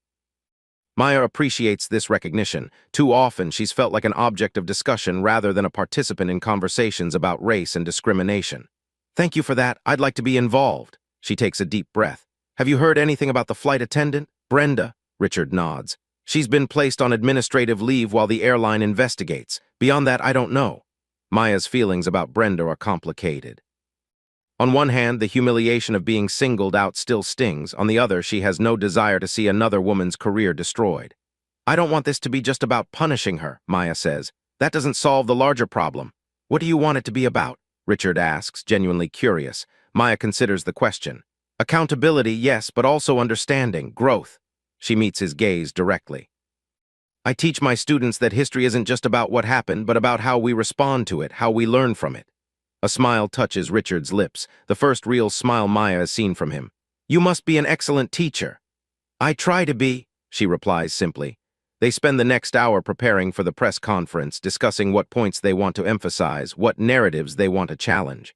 Maya appreciates this recognition. Too often, she's felt like an object of discussion rather than a participant in conversations about race and discrimination. "Thank you for that. I'd like to be involved." She takes a deep breath. "Have you heard anything about the flight attendant?" "Brenda," Richard nods. "She's been placed on administrative leave while the airline investigates. Beyond that, I don't know." Maya's feelings about Brenda are complicated. On one hand, the humiliation of being singled out still stings. On the other, she has no desire to see another woman's career destroyed. "I don't want this to be just about punishing her," Maya says. "That doesn't solve the larger problem." "What do you want it to be about?" Richard asks, genuinely curious. Maya considers the question. "Accountability, yes, but also understanding, growth." She meets his gaze directly. "I teach my students that history isn't just about what happened, but about how we respond to it, how we learn from it." A smile touches Richard's lips, the first real smile Maya has seen from him. You must be an excellent teacher. I try to be, she replies simply. They spend the next hour preparing for the press conference, discussing what points they want to emphasize, what narratives they want to challenge.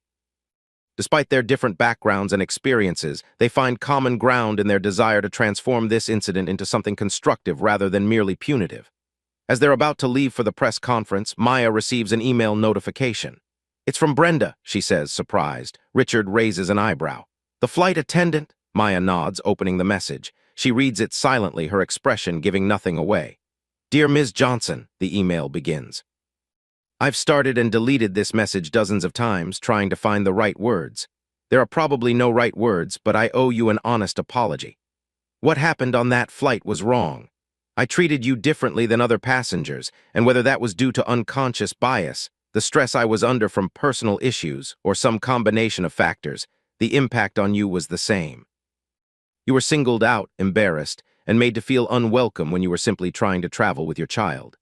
Despite their different backgrounds and experiences, they find common ground in their desire to transform this incident into something constructive rather than merely punitive. As they're about to leave for the press conference, Maya receives an email notification. It's from Brenda, she says, surprised. Richard raises an eyebrow. The flight attendant? Maya nods, opening the message. She reads it silently, her expression giving nothing away. Dear Ms. Johnson, the email begins. I've started and deleted this message dozens of times, trying to find the right words. There are probably no right words, but I owe you an honest apology. What happened on that flight was wrong. I treated you differently than other passengers, and whether that was due to unconscious bias, the stress I was under from personal issues, or some combination of factors, the impact on you was the same. You were singled out, embarrassed, and made to feel unwelcome when you were simply trying to travel with your child.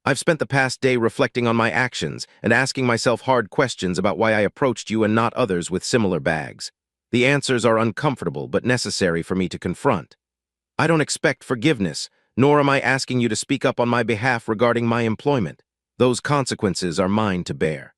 I've spent the past day reflecting on my actions and asking myself hard questions about why I approached you and not others with similar bags. The answers are uncomfortable but necessary for me to confront. I don't expect forgiveness, nor am I asking you to speak up on my behalf regarding my employment. Those consequences are mine to bear.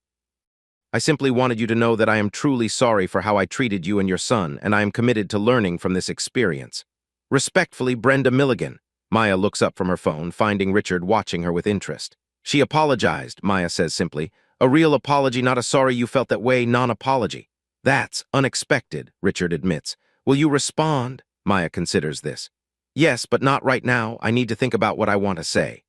I simply wanted you to know that I am truly sorry for how I treated you and your son, and I am committed to learning from this experience. Respectfully, Brenda Milligan. Maya looks up from her phone, finding Richard watching her with interest. She apologized, Maya says simply. A real apology, not a sorry you felt that way, non-apology. That's unexpected, Richard admits. Will you respond? Maya considers this. Yes, but not right now. I need to think about what I want to say.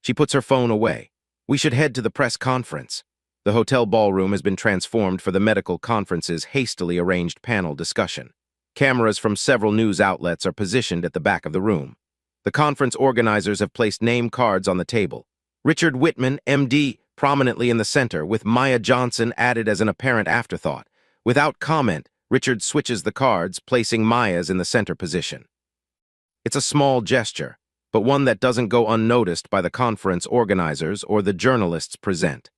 She puts her phone away. We should head to the press conference. The hotel ballroom has been transformed for the medical conference's hastily arranged panel discussion. Cameras from several news outlets are positioned at the back of the room. The conference organizers have placed name cards on the table. Richard Whitman, MD, prominently in the center, with Maya Johnson added as an apparent afterthought. Without comment, Richard switches the cards, placing Maya's in the center position. It's a small gesture, but one that doesn't go unnoticed by the conference organizers or the journalists present.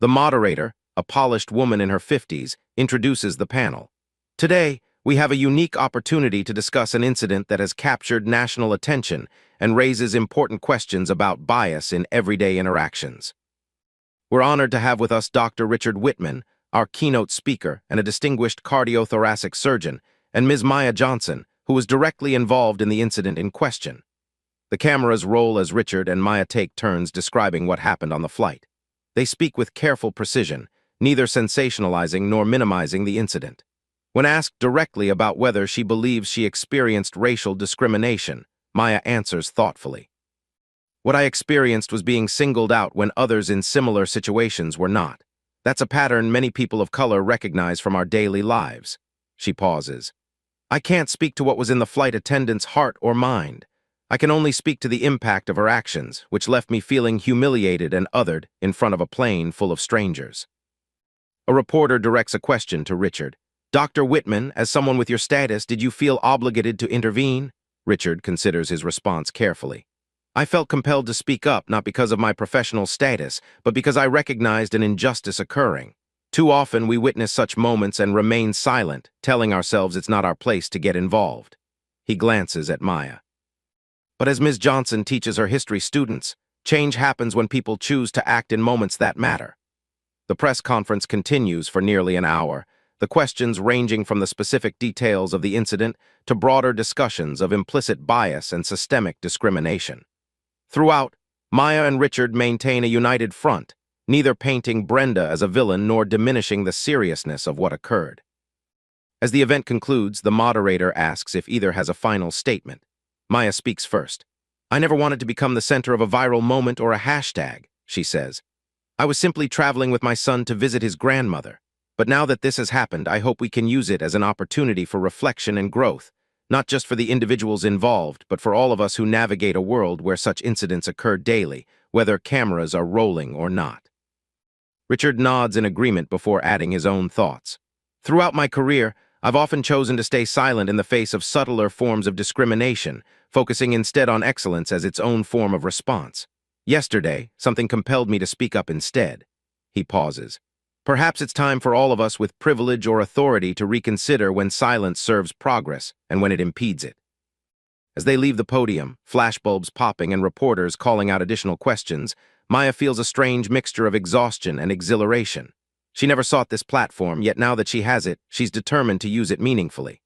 The moderator, a polished woman in her 50s, introduces the panel. Today, we have a unique opportunity to discuss an incident that has captured national attention and raises important questions about bias in everyday interactions. We're honored to have with us Dr. Richard Whitman, our keynote speaker and a distinguished cardiothoracic surgeon, and Ms. Maya Johnson, who was directly involved in the incident in question. The cameras roll as Richard and Maya take turns describing what happened on the flight. They speak with careful precision, neither sensationalizing nor minimizing the incident. When asked directly about whether she believes she experienced racial discrimination, Maya answers thoughtfully. What I experienced was being singled out when others in similar situations were not. That's a pattern many people of color recognize from our daily lives. She pauses. I can't speak to what was in the flight attendant's heart or mind. I can only speak to the impact of her actions, which left me feeling humiliated and othered in front of a plane full of strangers. A reporter directs a question to Richard. Dr. Whitman, as someone with your status, did you feel obligated to intervene? Richard considers his response carefully. I felt compelled to speak up, not because of my professional status, but because I recognized an injustice occurring. Too often we witness such moments and remain silent, telling ourselves it's not our place to get involved. He glances at Maya. But as Ms. Johnson teaches her history students, change happens when people choose to act in moments that matter. The press conference continues for nearly an hour, the questions ranging from the specific details of the incident to broader discussions of implicit bias and systemic discrimination. Throughout, Maya and Richard maintain a united front, neither painting Brenda as a villain nor diminishing the seriousness of what occurred. As the event concludes, the moderator asks if either has a final statement. Maya speaks first. I never wanted to become the center of a viral moment or a hashtag, she says. I was simply traveling with my son to visit his grandmother. But now that this has happened, I hope we can use it as an opportunity for reflection and growth, not just for the individuals involved, but for all of us who navigate a world where such incidents occur daily, whether cameras are rolling or not. Richard nods in agreement before adding his own thoughts. Throughout my career, I've often chosen to stay silent in the face of subtler forms of discrimination, focusing instead on excellence as its own form of response. Yesterday, something compelled me to speak up instead. He pauses. Perhaps it's time for all of us with privilege or authority to reconsider when silence serves progress and when it impedes it. As they leave the podium, flashbulbs popping and reporters calling out additional questions, Maya feels a strange mixture of exhaustion and exhilaration. She never sought this platform, yet now that she has it, she's determined to use it meaningfully.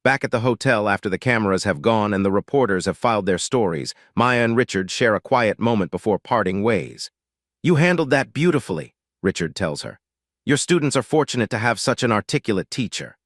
Back at the hotel after the cameras have gone and the reporters have filed their stories, Maya and Richard share a quiet moment before parting ways. "You handled that beautifully," Richard tells her. "Your students are fortunate to have such an articulate teacher."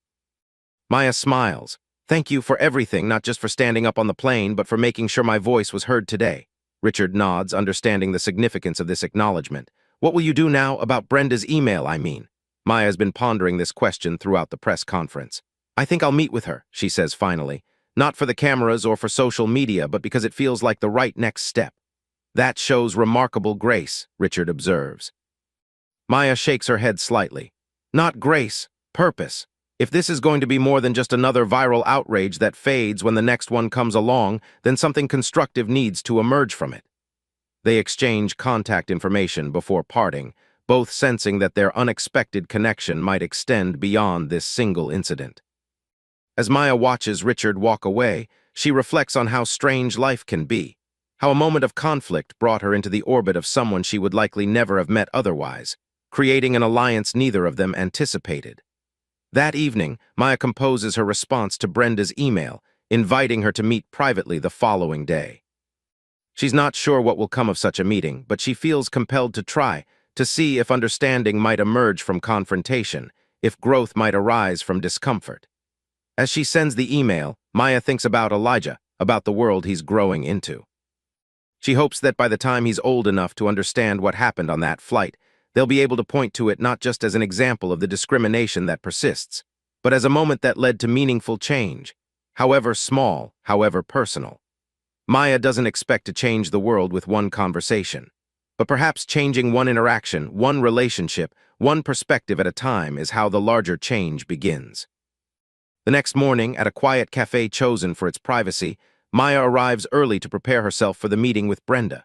Maya smiles. "Thank you for everything, not just for standing up on the plane, but for making sure my voice was heard today." Richard nods, understanding the significance of this acknowledgement. "What will you do now about Brenda's email, I mean?" Maya has been pondering this question throughout the press conference. "I think I'll meet with her," she says finally. "Not for the cameras or for social media, but because it feels like the right next step." "That shows remarkable grace," Richard observes. Maya shakes her head slightly. "Not grace, purpose. If this is going to be more than just another viral outrage that fades when the next one comes along, then something constructive needs to emerge from it." They exchange contact information before parting, both sensing that their unexpected connection might extend beyond this single incident. As Maya watches Richard walk away, she reflects on how strange life can be, how a moment of conflict brought her into the orbit of someone she would likely never have met otherwise, creating an alliance neither of them anticipated. That evening, Maya composes her response to Brenda's email, inviting her to meet privately the following day. She's not sure what will come of such a meeting, but she feels compelled to try, to see if understanding might emerge from confrontation, if growth might arise from discomfort. As she sends the email, Maya thinks about Elijah, about the world he's growing into. She hopes that by the time he's old enough to understand what happened on that flight, they'll be able to point to it not just as an example of the discrimination that persists, but as a moment that led to meaningful change, however small, however personal. Maya doesn't expect to change the world with one conversation, but perhaps changing one interaction, one relationship, one perspective at a time is how the larger change begins. The next morning, at a quiet cafe chosen for its privacy, Maya arrives early to prepare herself for the meeting with Brenda.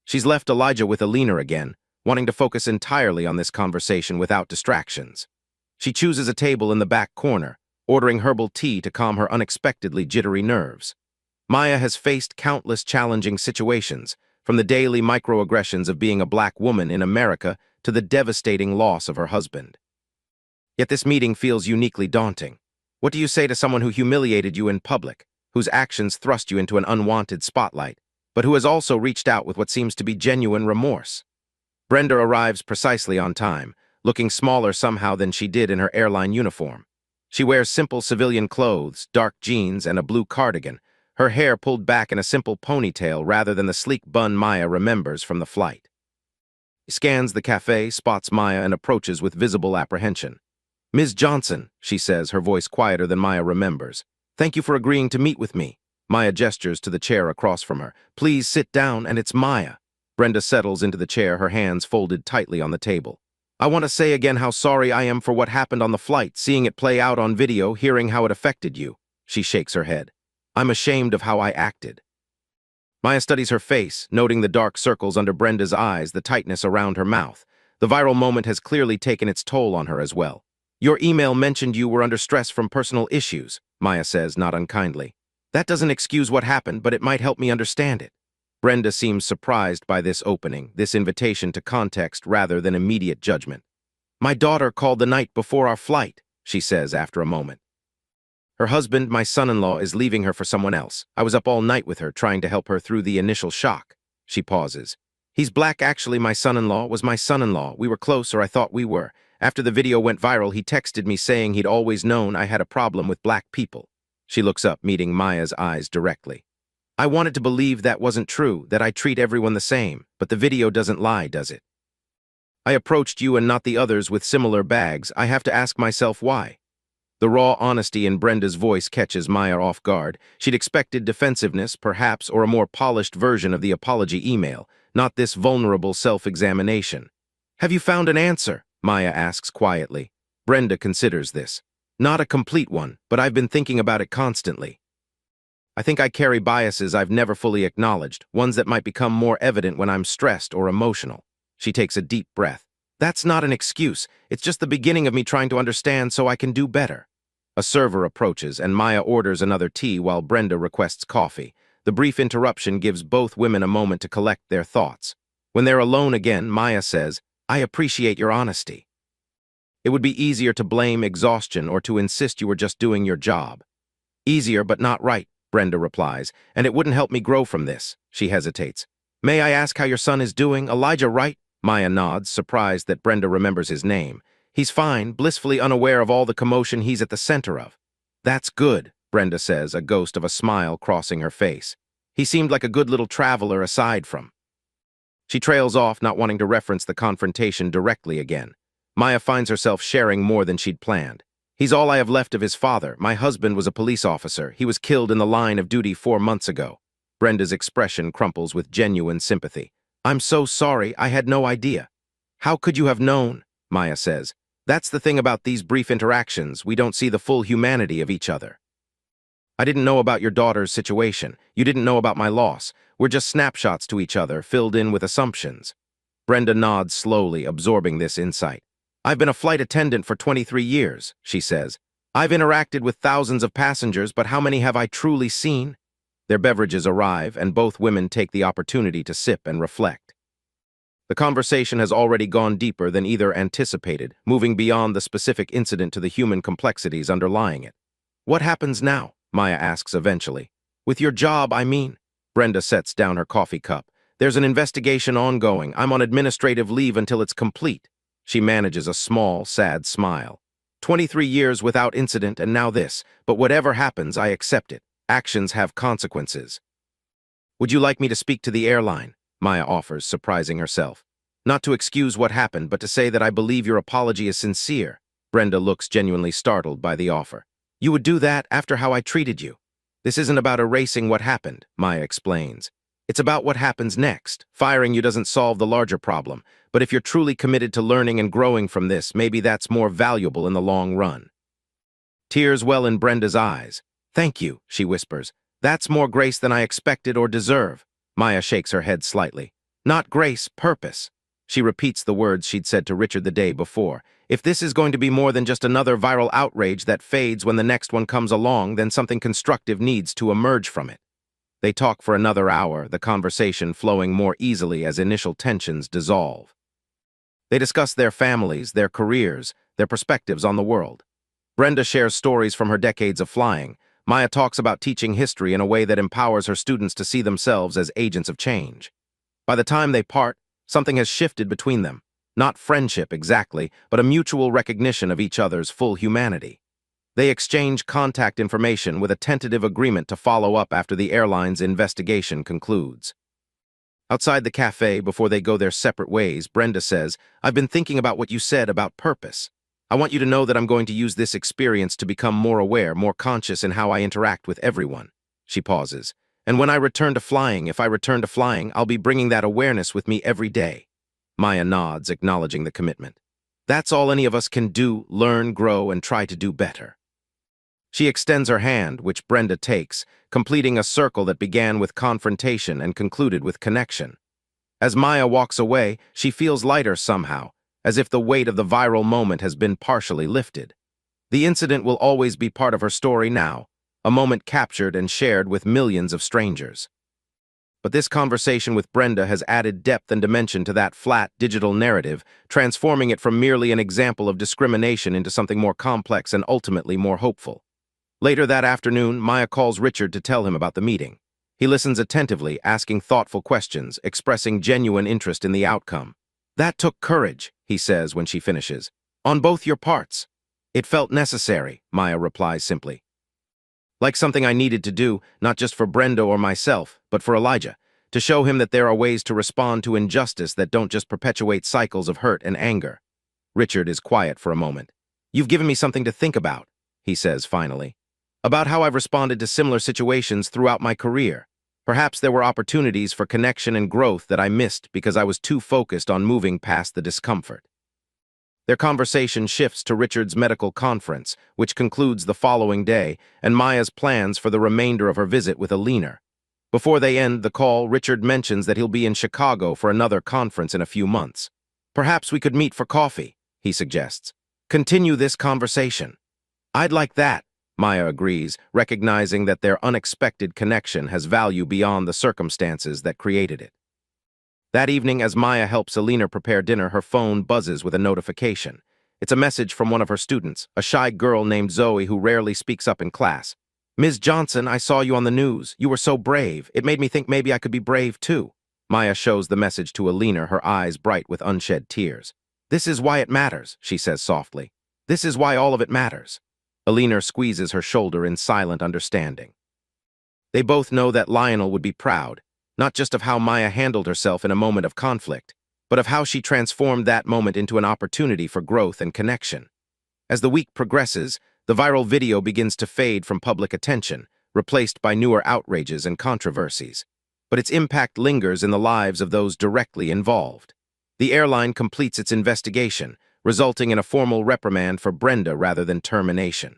She's left Elijah with Alina again, wanting to focus entirely on this conversation without distractions. She chooses a table in the back corner, ordering herbal tea to calm her unexpectedly jittery nerves. Maya has faced countless challenging situations, from the daily microaggressions of being a black woman in America to the devastating loss of her husband. Yet this meeting feels uniquely daunting. What do you say to someone who humiliated you in public, whose actions thrust you into an unwanted spotlight, but who has also reached out with what seems to be genuine remorse? Brenda arrives precisely on time, looking smaller somehow than she did in her airline uniform. She wears simple civilian clothes, dark jeans, and a blue cardigan, her hair pulled back in a simple ponytail rather than the sleek bun Maya remembers from the flight. She scans the cafe, spots Maya, and approaches with visible apprehension. "Ms. Johnson," she says, her voice quieter than Maya remembers. "Thank you for agreeing to meet with me." Maya gestures to the chair across from her. "Please sit down, and it's Maya." Brenda settles into the chair, her hands folded tightly on the table. "I want to say again how sorry I am for what happened on the flight, seeing it play out on video, hearing how it affected you." She shakes her head. "I'm ashamed of how I acted." Maya studies her face, noting the dark circles under Brenda's eyes, the tightness around her mouth. The viral moment has clearly taken its toll on her as well. "Your email mentioned you were under stress from personal issues," Maya says, not unkindly. "That doesn't excuse what happened, but it might help me understand it." Brenda seems surprised by this opening, this invitation to context rather than immediate judgment. "My daughter called the night before our flight," she says after a moment. "Her husband, my son-in-law, is leaving her for someone else. I was up all night with her, trying to help her through the initial shock." She pauses. "He's black, actually. My son-in-law was my son-in-law. We were close, or I thought we were. After the video went viral, he texted me saying he'd always known I had a problem with black people." She looks up, meeting Maya's eyes directly. "I wanted to believe that wasn't true, that I treat everyone the same, but the video doesn't lie, does it? I approached you and not the others with similar bags. I have to ask myself why." The raw honesty in Brenda's voice catches Maya off guard. She'd expected defensiveness, perhaps, or a more polished version of the apology email, not this vulnerable self-examination. "Have you found an answer?" Maya asks quietly. Brenda considers this. "Not a complete one, but I've been thinking about it constantly. I think I carry biases I've never fully acknowledged, ones that might become more evident when I'm stressed or emotional." She takes a deep breath. That's not an excuse. It's just the beginning of me trying to understand so I can do better. A server approaches, and Maya orders another tea while Brenda requests coffee. The brief interruption gives both women a moment to collect their thoughts. When they're alone again, Maya says, "I appreciate your honesty. It would be easier to blame exhaustion or to insist you were just doing your job." "Easier, but not right," Brenda replies, "and it wouldn't help me grow from this." She hesitates. "May I ask how your son is doing? Elijah, right?" Maya nods, surprised that Brenda remembers his name. "He's fine, blissfully unaware of all the commotion he's at the center of." "That's good," Brenda says, a ghost of a smile crossing her face. "He seemed like a good little traveler aside from." She trails off, not wanting to reference the confrontation directly again. Maya finds herself sharing more than she'd planned. "He's all I have left of his father. My husband was a police officer. He was killed in the line of duty 4 months ago." Brenda's expression crumples with genuine sympathy. "I'm so sorry, I had no idea." "How could you have known?" Maya says. "That's the thing about these brief interactions, we don't see the full humanity of each other. I didn't know about your daughter's situation. You didn't know about my loss. We're just snapshots to each other, filled in with assumptions." Brenda nods slowly, absorbing this insight. "I've been a flight attendant for 23 years, she says. "I've interacted with thousands of passengers, but how many have I truly seen?" Their beverages arrive, and both women take the opportunity to sip and reflect. The conversation has already gone deeper than either anticipated, moving beyond the specific incident to the human complexities underlying it. "What happens now?" Maya asks eventually. "With your job, I mean." Brenda sets down her coffee cup. "There's an investigation ongoing. I'm on administrative leave until it's complete." She manages a small, sad smile. 23 years without incident, and now this. But whatever happens, I accept it. Actions have consequences. "Would you like me to speak to the airline?" Maya offers, surprising herself. "Not to excuse what happened, but to say that I believe your apology is sincere." Brenda looks genuinely startled by the offer. "You would do that after how I treated you?" "This isn't about erasing what happened," Maya explains. "It's about what happens next. Firing you doesn't solve the larger problem, but if you're truly committed to learning and growing from this, maybe that's more valuable in the long run." Tears well in Brenda's eyes. "Thank you," she whispers. "That's more grace than I expected or deserve." Maya shakes her head slightly. "Not grace, purpose." She repeats the words she'd said to Richard the day before. "If this is going to be more than just another viral outrage that fades when the next one comes along, then something constructive needs to emerge from it." They talk for another hour, the conversation flowing more easily as initial tensions dissolve. They discuss their families, their careers, their perspectives on the world. Brenda shares stories from her decades of flying. Maya talks about teaching history in a way that empowers her students to see themselves as agents of change. By the time they part, something has shifted between them. Not friendship exactly, but a mutual recognition of each other's full humanity. They exchange contact information with a tentative agreement to follow up after the airline's investigation concludes. Outside the cafe, before they go their separate ways, Brenda says, "I've been thinking about what you said about purpose. I want you to know that I'm going to use this experience to become more aware, more conscious in how I interact with everyone." She pauses. "And when I return to flying, if I return to flying, I'll be bringing that awareness with me every day." Maya nods, acknowledging the commitment. "That's all any of us can do, learn, grow, and try to do better." She extends her hand, which Brenda takes, completing a circle that began with confrontation and concluded with connection. As Maya walks away, she feels lighter somehow, as if the weight of the viral moment has been partially lifted. The incident will always be part of her story now, a moment captured and shared with millions of strangers. But this conversation with Brenda has added depth and dimension to that flat, digital narrative, transforming it from merely an example of discrimination into something more complex and ultimately more hopeful. Later that afternoon, Maya calls Richard to tell him about the meeting. He listens attentively, asking thoughtful questions, expressing genuine interest in the outcome. "That took courage," he says when she finishes. "On both your parts." "It felt necessary," Maya replies simply. "Like something I needed to do, not just for Brenda or myself, but for Elijah, to show him that there are ways to respond to injustice that don't just perpetuate cycles of hurt and anger." Richard is quiet for a moment. "You've given me something to think about," he says finally. "About how I've responded to similar situations throughout my career. Perhaps there were opportunities for connection and growth that I missed because I was too focused on moving past the discomfort." Their conversation shifts to Richard's medical conference, which concludes the following day, and Maya's plans for the remainder of her visit with Alina. Before they end the call, Richard mentions that he'll be in Chicago for another conference in a few months. Perhaps we could meet for coffee, he suggests. Continue this conversation. I'd like that, Maya agrees, recognizing that their unexpected connection has value beyond the circumstances that created it. That evening, as Maya helps Alina prepare dinner, her phone buzzes with a notification. It's a message from one of her students, a shy girl named Zoe who rarely speaks up in class. Ms. Johnson, I saw you on the news. You were so brave. It made me think maybe I could be brave too. Maya shows the message to Alina, her eyes bright with unshed tears. This is why it matters, she says softly. This is why all of it matters. Alina squeezes her shoulder in silent understanding. They both know that Lionel would be proud, not just of how Maya handled herself in a moment of conflict, but of how she transformed that moment into an opportunity for growth and connection. As the week progresses, the viral video begins to fade from public attention, replaced by newer outrages and controversies. But its impact lingers in the lives of those directly involved. The airline completes its investigation, resulting in a formal reprimand for Brenda rather than termination.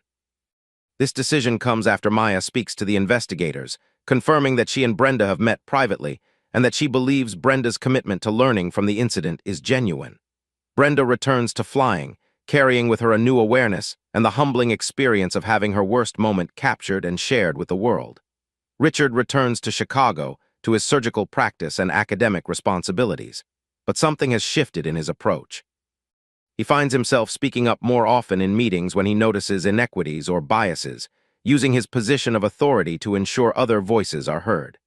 This decision comes after Maya speaks to the investigators, confirming that she and Brenda have met privately and that she believes Brenda's commitment to learning from the incident is genuine. Brenda returns to flying, carrying with her a new awareness and the humbling experience of having her worst moment captured and shared with the world. Richard returns to Chicago, to his surgical practice and academic responsibilities, but something has shifted in his approach. He finds himself speaking up more often in meetings when he notices inequities or biases, using his position of authority to ensure other voices are heard.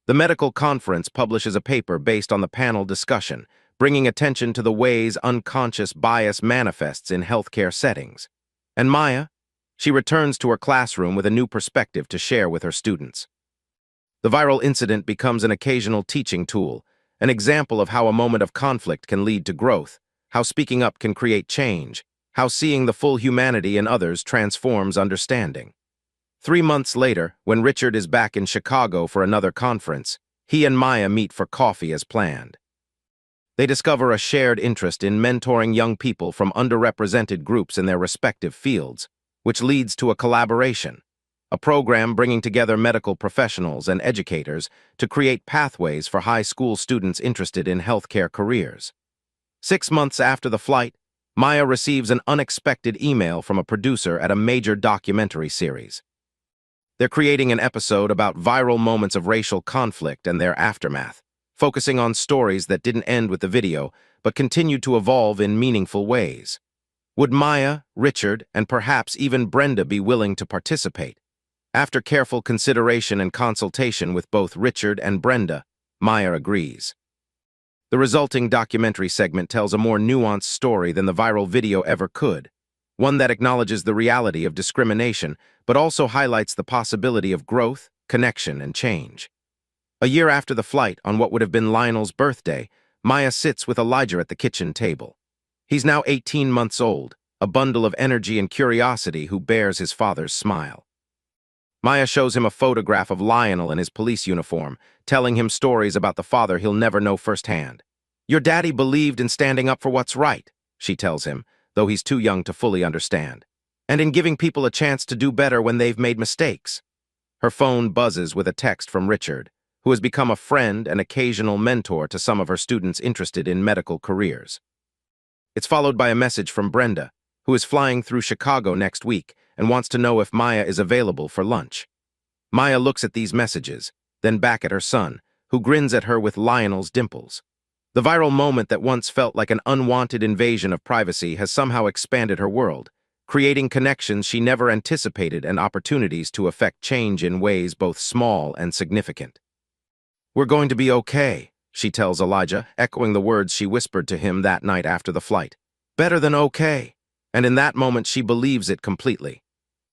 The medical conference publishes a paper based on the panel discussion, bringing attention to the ways unconscious bias manifests in healthcare settings. And Maya? She returns to her classroom with a new perspective to share with her students. The viral incident becomes an occasional teaching tool, an example of how a moment of conflict can lead to growth, how speaking up can create change, how seeing the full humanity in others transforms understanding. 3 months later, when Richard is back in Chicago for another conference, he and Maya meet for coffee as planned. They discover a shared interest in mentoring young people from underrepresented groups in their respective fields, which leads to a collaboration, a program bringing together medical professionals and educators to create pathways for high school students interested in healthcare careers. 6 months after the flight, Maya receives an unexpected email from a producer at a major documentary series. They're creating an episode about viral moments of racial conflict and their aftermath, focusing on stories that didn't end with the video, but continued to evolve in meaningful ways. Would Maya, Richard, and perhaps even Brenda be willing to participate? After careful consideration and consultation with both Richard and Brenda, Maya agrees. The resulting documentary segment tells a more nuanced story than the viral video ever could, one that acknowledges the reality of discrimination, but also highlights the possibility of growth, connection, and change. A year after the flight, on what would have been Lionel's birthday, Maya sits with Elijah at the kitchen table. He's now 18 months old, a bundle of energy and curiosity who bears his father's smile. Maya shows him a photograph of Lionel in his police uniform, telling him stories about the father he'll never know firsthand. Your daddy believed in standing up for what's right, she tells him, though he's too young to fully understand, and in giving people a chance to do better when they've made mistakes. Her phone buzzes with a text from Richard, who has become a friend and occasional mentor to some of her students interested in medical careers. It's followed by a message from Brenda, who is flying through Chicago next week and wants to know if Maya is available for lunch. Maya looks at these messages, then back at her son, who grins at her with Lionel's dimples. The viral moment that once felt like an unwanted invasion of privacy has somehow expanded her world, creating connections she never anticipated and opportunities to affect change in ways both small and significant. We're going to be okay, she tells Elijah, echoing the words she whispered to him that night after the flight. Better than okay. And in that moment she believes it completely.